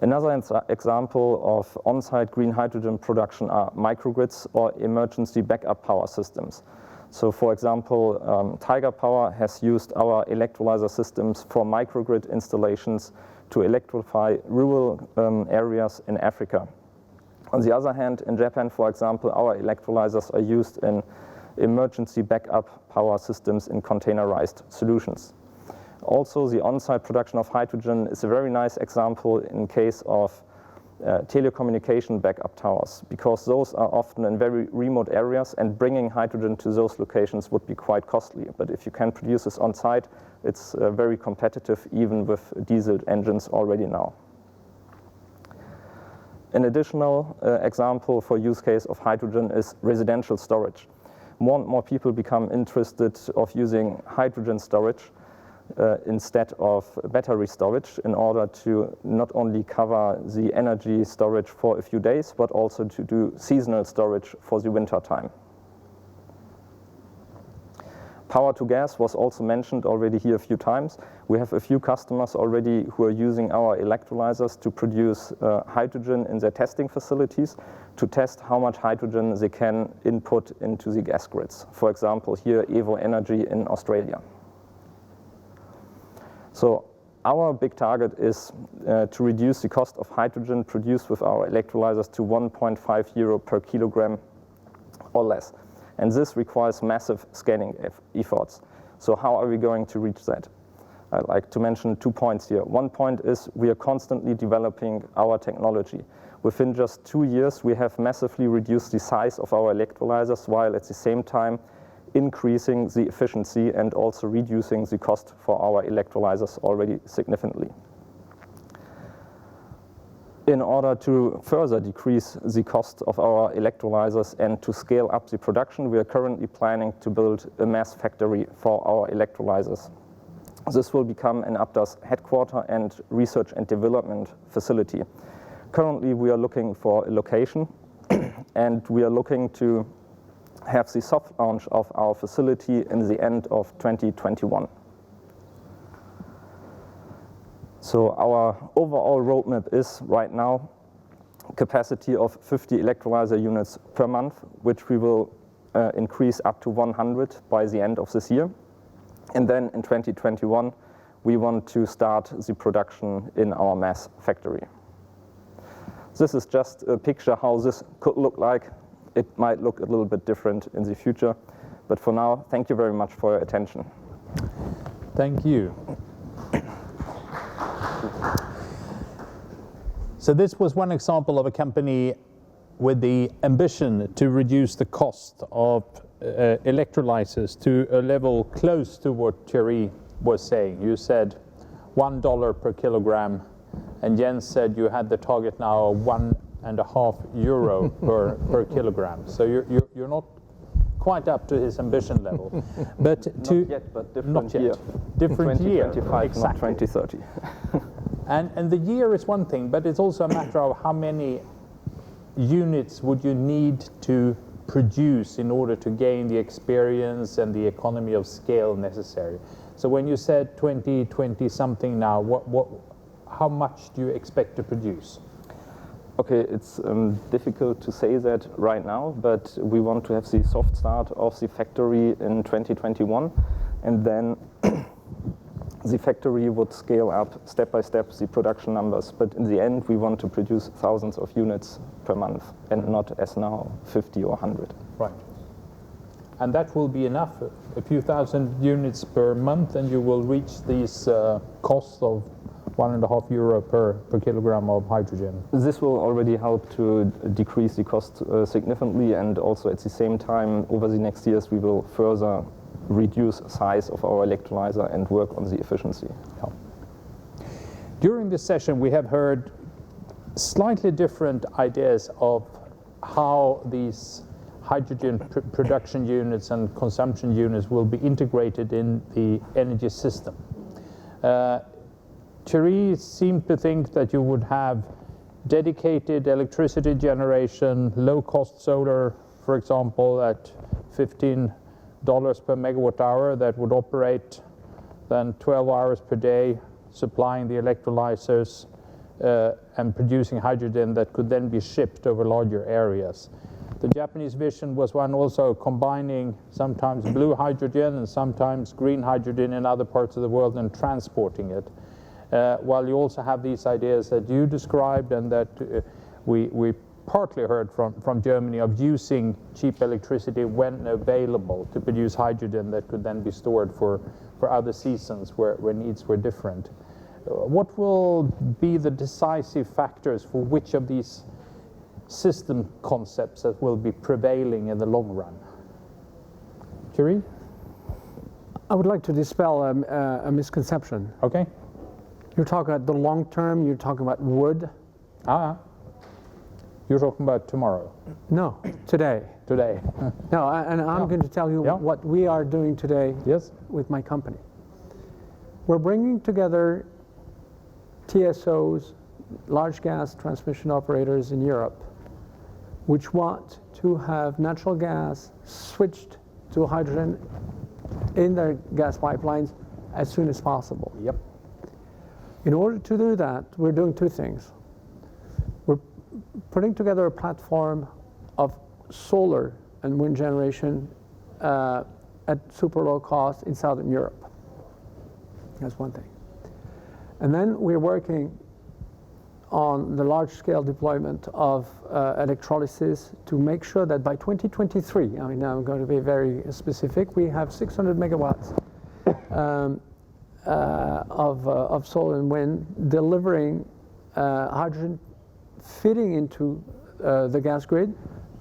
Another example of on-site green hydrogen production are microgrids or emergency backup power systems. So for example, Tiger Power has used our electrolyzer systems for microgrid installations to electrify rural areas in Africa. On the other hand, in Japan, for example, our electrolyzers are used in emergency backup power systems in containerized solutions. Also, the on-site production of hydrogen is a very nice example in case of telecommunication backup towers, because those are often in very remote areas, and bringing hydrogen to those locations would be quite costly. But if you can produce this on site, it's very competitive, even with diesel engines already now. An additional example for use case of hydrogen is residential storage. More and more people become interested of using hydrogen storage instead of battery storage, in order to not only cover the energy storage for a few days, but also to do seasonal storage for the winter time. Power to gas was also mentioned already here a few times. We have a few customers already who are using our electrolyzers to produce hydrogen in their testing facilities, to test how much hydrogen they can input into the gas grids. For example, here Evo Energy in Australia. So our big target is to reduce the cost of hydrogen produced with our electrolyzers to 1.5 euro per kilogram or less. And this requires massive scaling efforts. So how are we going to reach that? I'd like to mention 2 points here. One point is we are constantly developing our technology. Within just 2 years, we have massively reduced the size of our electrolyzers, while at the same time increasing the efficiency and also reducing the cost for our electrolyzers already significantly. In order to further decrease the cost of our electrolyzers and to scale up the production, we are currently planning to build a mass factory for our electrolyzers. This will become Enapter's headquarters and research and development facility. Currently, we are looking for a location and we are looking to have the soft launch of our facility in the end of 2021. So our overall roadmap is right now capacity of 50 electrolyzer units per month, which we will increase up to 100 by the end of this year. And then in 2021, we want to start the production in our mass factory. This is just a picture how this could look like. It might look a little bit different in the future, but for now, thank you very much for your attention. Thank you. So this was one example of a company with the ambition to reduce the cost of electrolyzers to a level close to what Thierry was saying. You said $1 per kilogram, and Jens said you had the target now of 1.5 euro per kilogram. So you're not quite up to his ambition level. But Not yet, but different year. Different year. 2025, exactly. not 2030. And the year is one thing, but it's also a matter of how many units would you need to produce in order to gain the experience and the economy of scale necessary? So when you said 20 something now, how much do you expect to produce? Okay, it's difficult to say that right now, but we want to have the soft start of the factory in 2021, and then the factory would scale up step by step the production numbers. But in the end, we want to produce thousands of units per month, and not as now 50 or 100. Right. And that will be enough, a few thousand units per month, and you will reach these costs of €1.5 per kilogram of hydrogen. This will already help to decrease the cost significantly, and also at the same time, over the next years, we will further reduce size of our electrolyzer and work on the efficiency. Yeah. During this session, we have heard slightly different ideas of how these hydrogen production units and consumption units will be integrated in the energy system. Thierry seemed to think that you would have dedicated electricity generation, low-cost solar, for example, at $15 per megawatt hour that would operate then 12 hours per day, supplying the electrolyzers and producing hydrogen that could then be shipped over larger areas. The Japanese vision was one also combining sometimes blue hydrogen and sometimes green hydrogen in other parts of the world and transporting it. While you also have these ideas that you described and that we partly heard from Germany of using cheap electricity when available to produce hydrogen that could then be stored for other seasons where needs were different. What will be the decisive factors for which of these system concepts that will be prevailing in the long run? Thierry? I would like to dispel a misconception. Okay. You're talking about the long term, you're talking about wood. You're talking about tomorrow. No, today. Today. No, and I'm going to tell you what we are doing today with my company. We're bringing together TSOs, large gas transmission operators in Europe, which want to have natural gas switched to hydrogen in their gas pipelines as soon as possible. Yep. In order to do that, we're doing two things. We're putting together a platform of solar and wind generation at super low cost in Southern Europe. That's one thing. And then we're working on the large-scale deployment of electrolysis to make sure that by 2023, I mean, now I'm going to be very specific, we have 600 megawatts of solar and wind delivering hydrogen, fitting into the gas grid,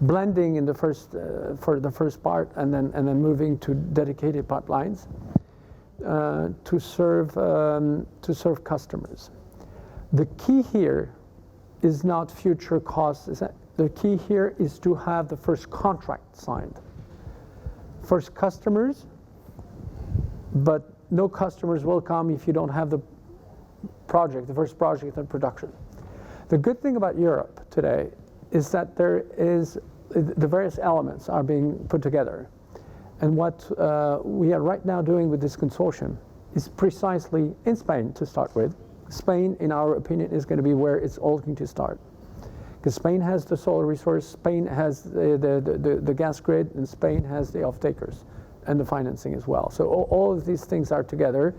blending in the first for the first part, and then moving to dedicated pipelines to serve customers. The key here is not future costs. The key here is to have the first contract signed. First customers, but no customers will come if you don't have the first project in production. The good thing about Europe today is that there is the various elements are being put together. And what we are right now doing with this consortium is precisely in Spain to start with. Spain, in our opinion, is going to be where it's all going to start. Because Spain has the solar resource, Spain has the gas grid, and Spain has the off-takers and the financing as well. So all of these things are together.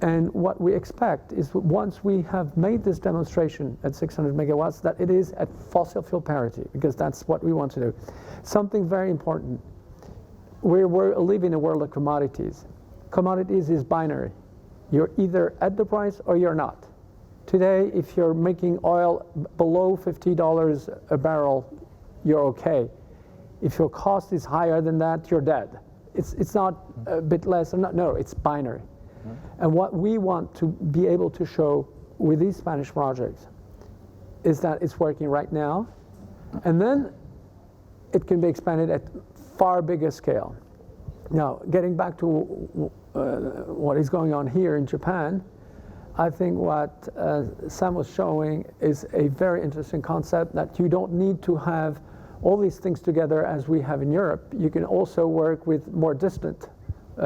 And what we expect is once we have made this demonstration at 600 megawatts, that it is at fossil fuel parity, because that's what we want to do. Something very important. We live in a world of commodities. Commodities is binary. You're either at the price or you're not. Today, if you're making oil below $50 a barrel, you're okay. If your cost is higher than that, you're dead. It's not a bit less or not. No, it's binary. And what we want to be able to show with these Spanish projects is that it's working right now, and then it can be expanded at far bigger scale. Now, getting back to what is going on here in Japan, I think what Sam was showing is a very interesting concept, that you don't need to have all these things together as we have in Europe. You can also work with more distant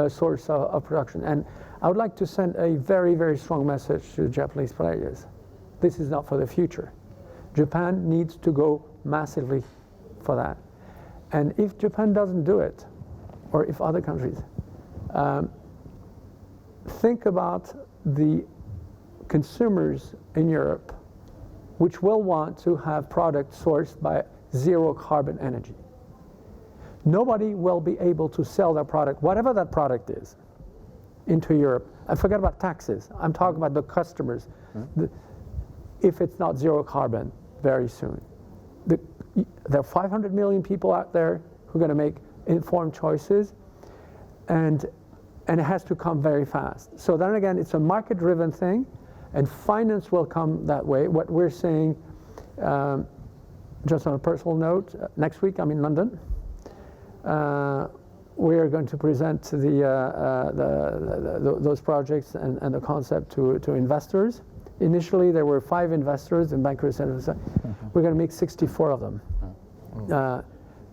source of production. And I would like to send a very, very strong message to the Japanese players. This is not for the future. Japan needs to go massively for that. And if Japan doesn't do it, or if other countries, think about the consumers in Europe which will want to have products sourced by zero carbon energy. Nobody will be able to sell their product, whatever that product is, into Europe. I forget about taxes. I'm talking about the customers. If it's not zero carbon very soon. There are 500 million people out there who are going to make informed choices, and it has to come very fast. So then again, it's a market-driven thing, and finance will come that way. What we're saying, just on a personal note, next week I'm in London. We are going to present those projects and the concept to investors. Initially, there were 5 investors and bankers. We're going to make 64 of them.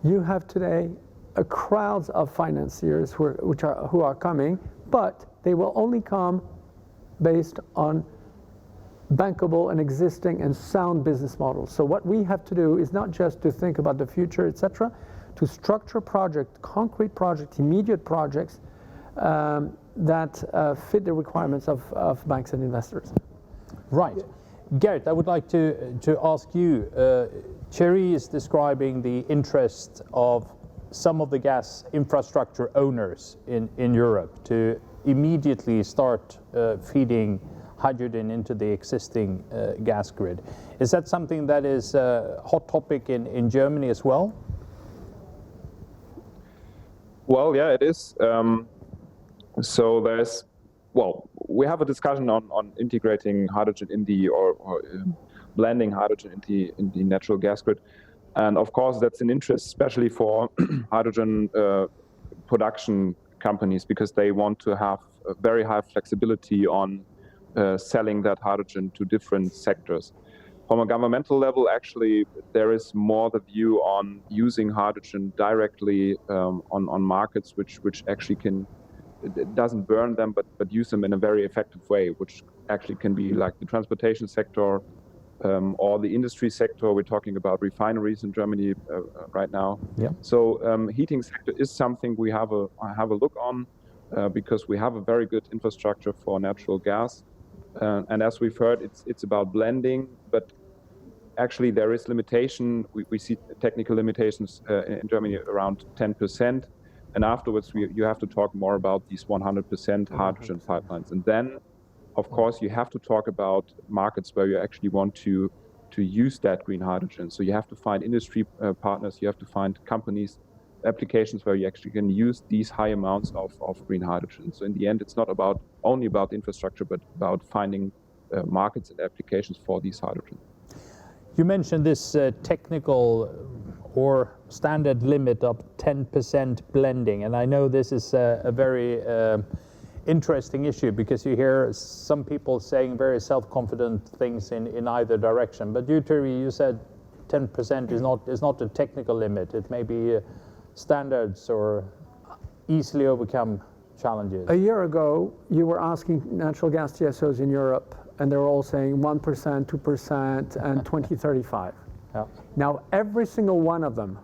You have today crowds of financiers who are coming, but they will only come based on bankable and existing and sound business models. So what we have to do is not just to think about the future, etc., to structure concrete projects, immediate projects that fit the requirements of banks and investors. Right. Geert, I would like to ask you, Thierry is describing the interest of some of the gas infrastructure owners in Europe to immediately start feeding hydrogen into the existing gas grid. Is that something that is a hot topic in Germany as well? Well, yeah, it is. So there's, well, we have a discussion on integrating hydrogen in the, or blending hydrogen in the natural gas grid. And of course, that's an interest, especially for hydrogen production companies, because they want to have a very high flexibility on selling that hydrogen to different sectors. From a governmental level, actually, there is more the view on using hydrogen directly on markets, which actually it doesn't burn them, but use them in a very effective way, which actually can be like the transportation sector or the industry sector. We're talking about refineries in Germany right now. Yeah. So heating sector is something we have a look on because we have a very good infrastructure for natural gas. And as we've heard, it's about blending, but actually there is limitation. We see technical limitations in Germany around 10%. And afterwards, you have to talk more about these 100% hydrogen pipelines. And then, of course, you have to talk about markets where you actually want to use that green hydrogen. So you have to find industry partners, you have to find companies, applications where you actually can use these high amounts of green hydrogen. So in the end, it's not only about infrastructure, but about finding markets and applications for these hydrogen. You mentioned this technical or standard limit of 10% blending, and I know this is a very interesting issue because you hear some people saying very self-confident things in either direction. But you, Thierry, you said 10% is not a technical limit. It may be standards or easily overcome challenges. A year ago, you were asking natural gas TSOs in Europe, and they were all saying 1%, 2%, and 2035. Yeah. Now, every single one of them,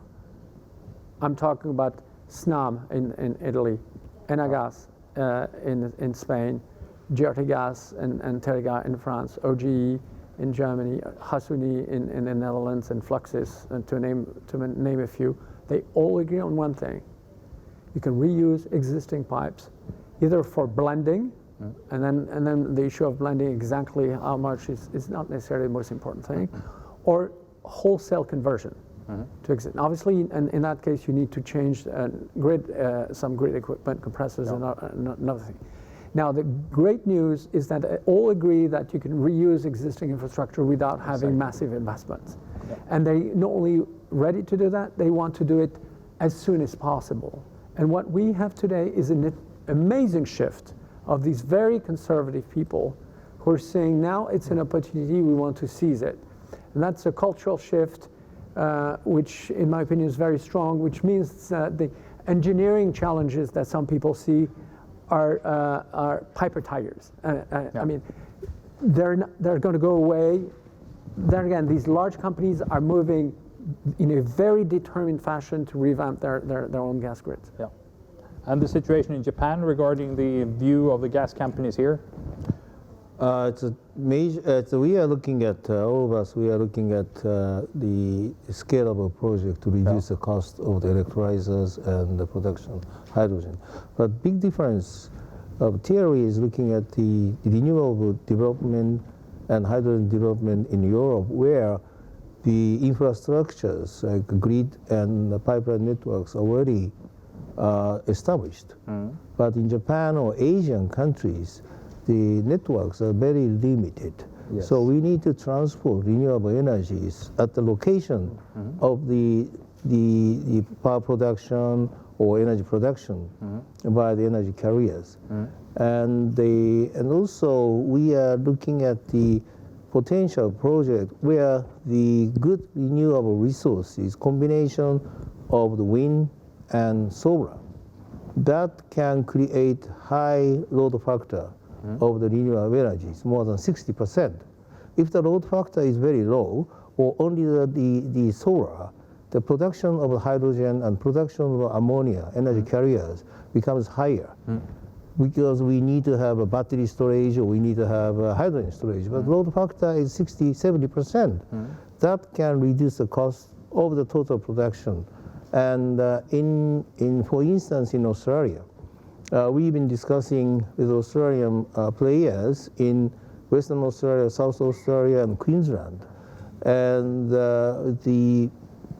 I'm talking about Snam in Italy, Enagas in Spain, Geert Gas and Thierry in France, OGE in Germany, Hasuni in the Netherlands, and Fluxys, and to name a few, they all agree on one thing. You can reuse existing pipes, either for blending, and then the issue of blending exactly how much is not necessarily the most important thing, or wholesale conversion to exist. Obviously, in that case, you need to change some grid equipment, compressors, and another thing. Now, the great news is that they all agree that you can reuse existing infrastructure without having massive investments. Yeah. And they not only ready to do that, they want to do it as soon as possible. And what we have today is an amazing shift of these very conservative people we're saying now it's an opportunity, we want to seize it. And that's a cultural shift, which in my opinion is very strong, which means the engineering challenges that some people see are Piper tigers. I mean, they're going to go away. Then again, these large companies are moving in a very determined fashion to revamp their own gas grids. Yeah. And the situation in Japan regarding the view of the gas companies here? It's a major. We are looking at all of us. We are looking at the scalable project to reduce the cost of the electrolyzers and the production of hydrogen. But big difference. Thierry is looking at the renewable development and hydrogen development in Europe, where the infrastructures like grid and the pipeline networks are already established. But in Japan or Asian countries, the networks are very limited. Yes. So we need to transport renewable energies at the location of the power production or energy production by the energy carriers. And also we are looking at the potential project where the good renewable resources, combination of the wind and solar, that can create high load factor of the renewable energies, more than 60%. If the load factor is very low, or only the solar, the production of hydrogen and production of ammonia, energy carriers, becomes higher. Because we need to have a battery storage, or we need to have a hydrogen storage. But load factor is 60, 70%. That can reduce the cost of the total production. And for instance, in Australia, we've been discussing with Australian players in Western Australia, South Australia, and Queensland. And the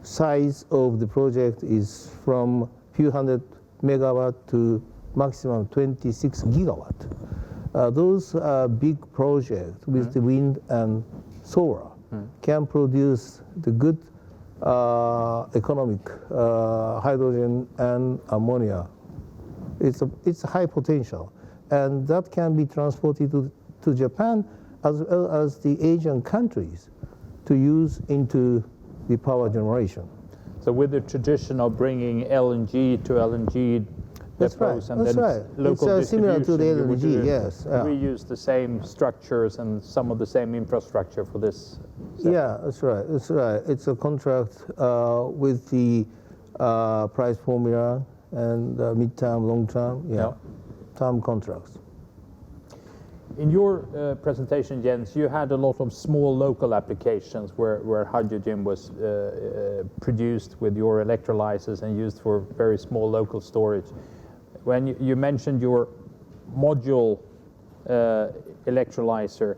size of the project is from few hundred megawatt to maximum 26 gigawatt. Those big projects with the wind and solar can produce the good economic hydrogen and ammonia. It's a high potential, and that can be transported to Japan as well as the Asian countries to use into the power generation. So with the tradition of bringing LNG to LNG depots and then local it's similar to the distribution, LNG, yes. We use the same structures and some of the same infrastructure for this sector. Yeah, that's right. That's right. It's a contract with the price formula and mid-term, long-term, term contracts. In your presentation, Jens, you had a lot of small local applications where hydrogen was produced with your electrolyzers and used for very small local storage. When you mentioned your module electrolyzer,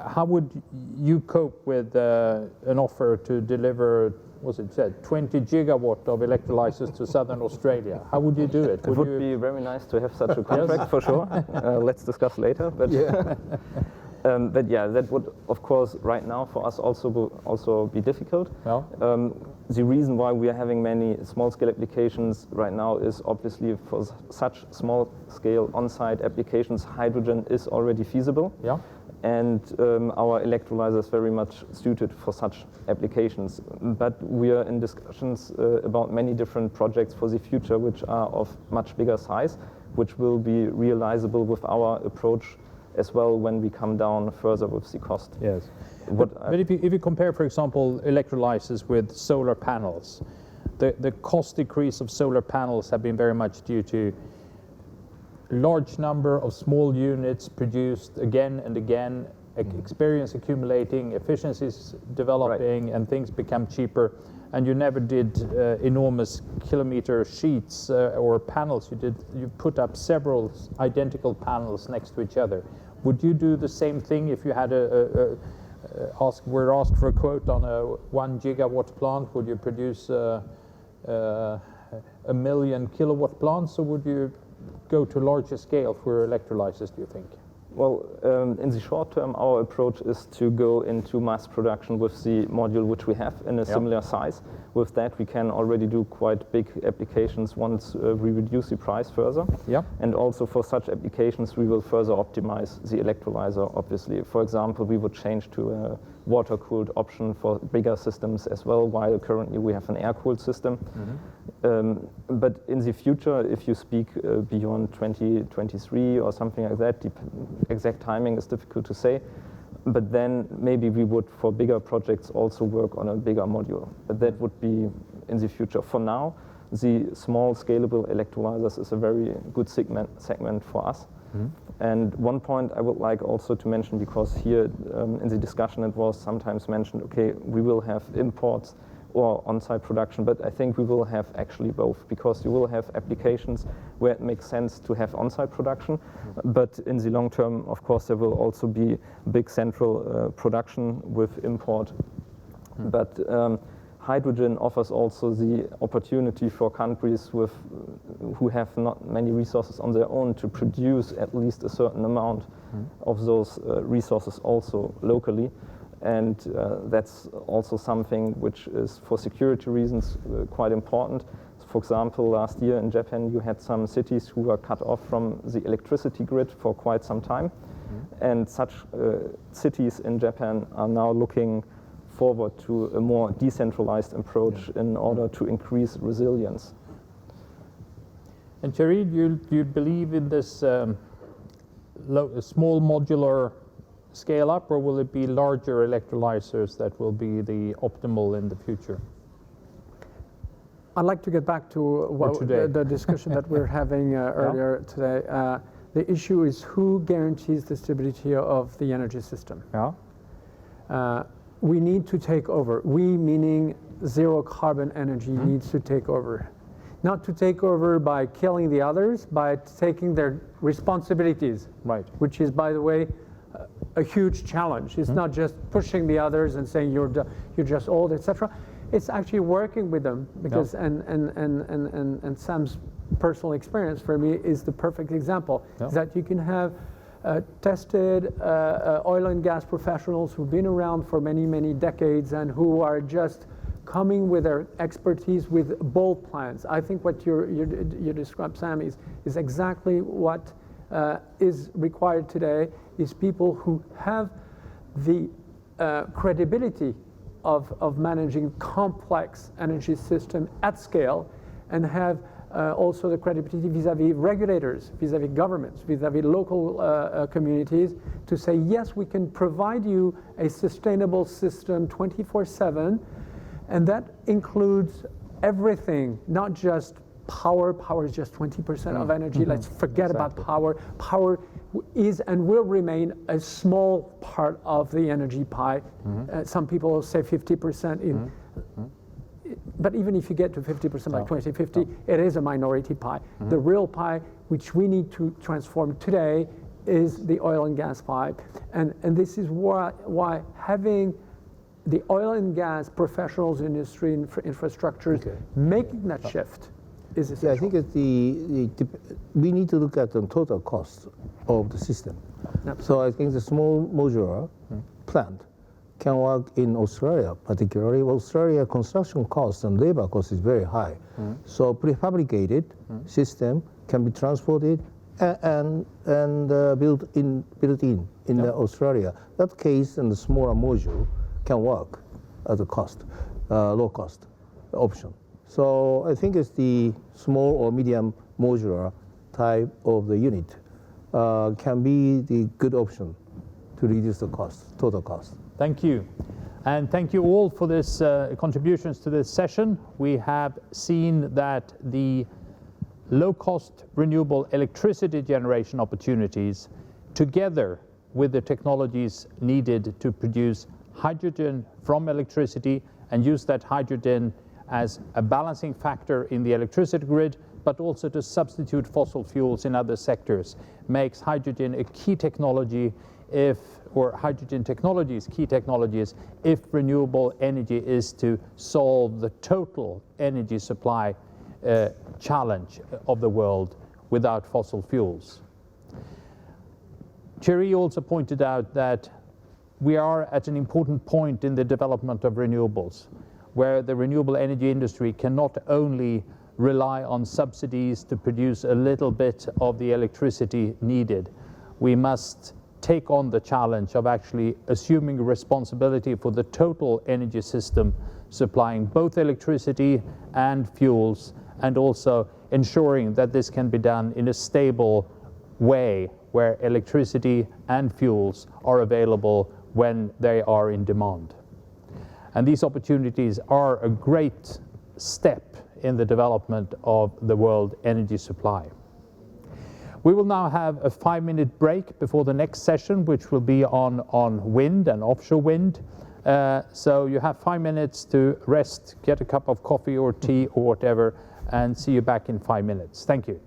how would you cope with an offer to deliver, was it said, 20 gigawatt of electrolyzers to southern Australia? How would you do it? It would be very nice to have such a contract for sure. Let's discuss later. But but yeah, that would, of course, right now for us also be difficult. Yeah. The reason why we are having many small-scale applications right now is obviously for such small-scale on-site applications, hydrogen is already feasible. Yeah. And our electrolyzer is very much suited for such applications. But we are in discussions about many different projects for the future, which are of much bigger size, which will be realizable with our approach as well when we come down further with the cost. Yes. But if you compare, for example, electrolyzers with solar panels, the cost decrease of solar panels have been very much due to large number of small units produced again and again, experience accumulating, efficiencies developing, and things become cheaper. And you never did enormous kilometer sheets or panels. You put up several identical panels next to each other. Would you do the same thing if you had were asked for a quote on a 1 gigawatt plant? Would you produce a 1,000,000 kilowatt plants, or would you go to larger scale for electrolyzers, do you think? Well, in the short term, our approach is to go into mass production with the module which we have in a similar size. With that, we can already do quite big applications once we reduce the price further. Yeah. And also for such applications, we will further optimize the electrolyzer, obviously. For example, we would change to a water-cooled option for bigger systems as well, while currently we have an air-cooled system. But in the future, if you speak beyond 2023 or something like that, the exact timing is difficult to say. But then maybe we would, for bigger projects, also work on a bigger module. But that would be in the future. For now, the small scalable electrolyzers is a very good segment for us. And one point I would like also to mention, because here in the discussion it was sometimes mentioned, okay, we will have imports or on-site production, but I think we will have actually both, because you will have applications where it makes sense to have on-site production, but in the long term, of course, there will also be big central production with import. But hydrogen offers also the opportunity for countries who have not many resources on their own to produce at least a certain amount of those resources also locally. And that's also something which is, for security reasons, quite important. For example, last year in Japan, you had some cities who were cut off from the electricity grid for quite some time. And such cities in Japan are now looking forward to a more decentralized approach in order to increase resilience. And Thierry, do you believe in this small modular scale up, or will it be larger electrolyzers that will be the optimal in the future? I'd like to get back to the discussion that we're having earlier today. The issue is who guarantees the stability of the energy system. We need to take over. We, meaning zero carbon energy, needs to take over. Not to take over by killing the others, but taking their responsibilities. Right. Which is, by the way, a huge challenge. It's not just pushing the others and saying you're just old, etc. It's actually working with them, because and Sam's personal experience for me is the perfect example. Is that you can have tested oil and gas professionals who've been around for many decades and who are just coming with their expertise with bold plans. I think what you described, Sam, is exactly what is required today, is people who have the credibility of managing complex energy system at scale, and have also the credibility vis-à-vis regulators, vis-à-vis governments, vis-à-vis local communities, to say, yes, we can provide you a sustainable system 24/7, and that includes everything, not just power. Power is just 20% of energy. Let's forget about power. Power is and will remain a small part of the energy pie. Some people say 50% in. But even if you get to 50% by 2050, it is a minority pie. The real pie, which we need to transform today, is the oil and gas pie. And this is why having the oil and gas professionals, industry, infrastructures, making that shift is essential. Yeah, I think it's we need to look at the total cost of the system. So I think the small modular plant can work in Australia, particularly. Australia construction cost and labor cost is very high. So prefabricated system can be transported and built in Australia. That case, and the smaller module can work at a cost, low cost option. So I think it's the small or medium modular type of the unit can be the good option to reduce the cost, total cost. Thank you. And thank you all for this contributions to this session. We have seen that the low-cost renewable electricity generation opportunities, together with the technologies needed to produce hydrogen from electricity and use that hydrogen as a balancing factor in the electricity grid, but also to substitute fossil fuels in other sectors, makes hydrogen a key technology or hydrogen technologies, key technologies, if renewable energy is to solve the total energy supply challenge of the world without fossil fuels. Thierry also pointed out that we are at an important point in the development of renewables, where the renewable energy industry can not only rely on subsidies to produce a little bit of the electricity needed. We must take on the challenge of actually assuming responsibility for the total energy system, supplying both electricity and fuels, and also ensuring that this can be done in a stable way where electricity and fuels are available when they are in demand. And these opportunities are a great step in the development of the world energy supply. We will now have a 5-minute break before the next session, which will be on wind and offshore wind. So you have 5 minutes to rest, get a cup of coffee or tea or whatever, and see you back in 5 minutes. Thank you.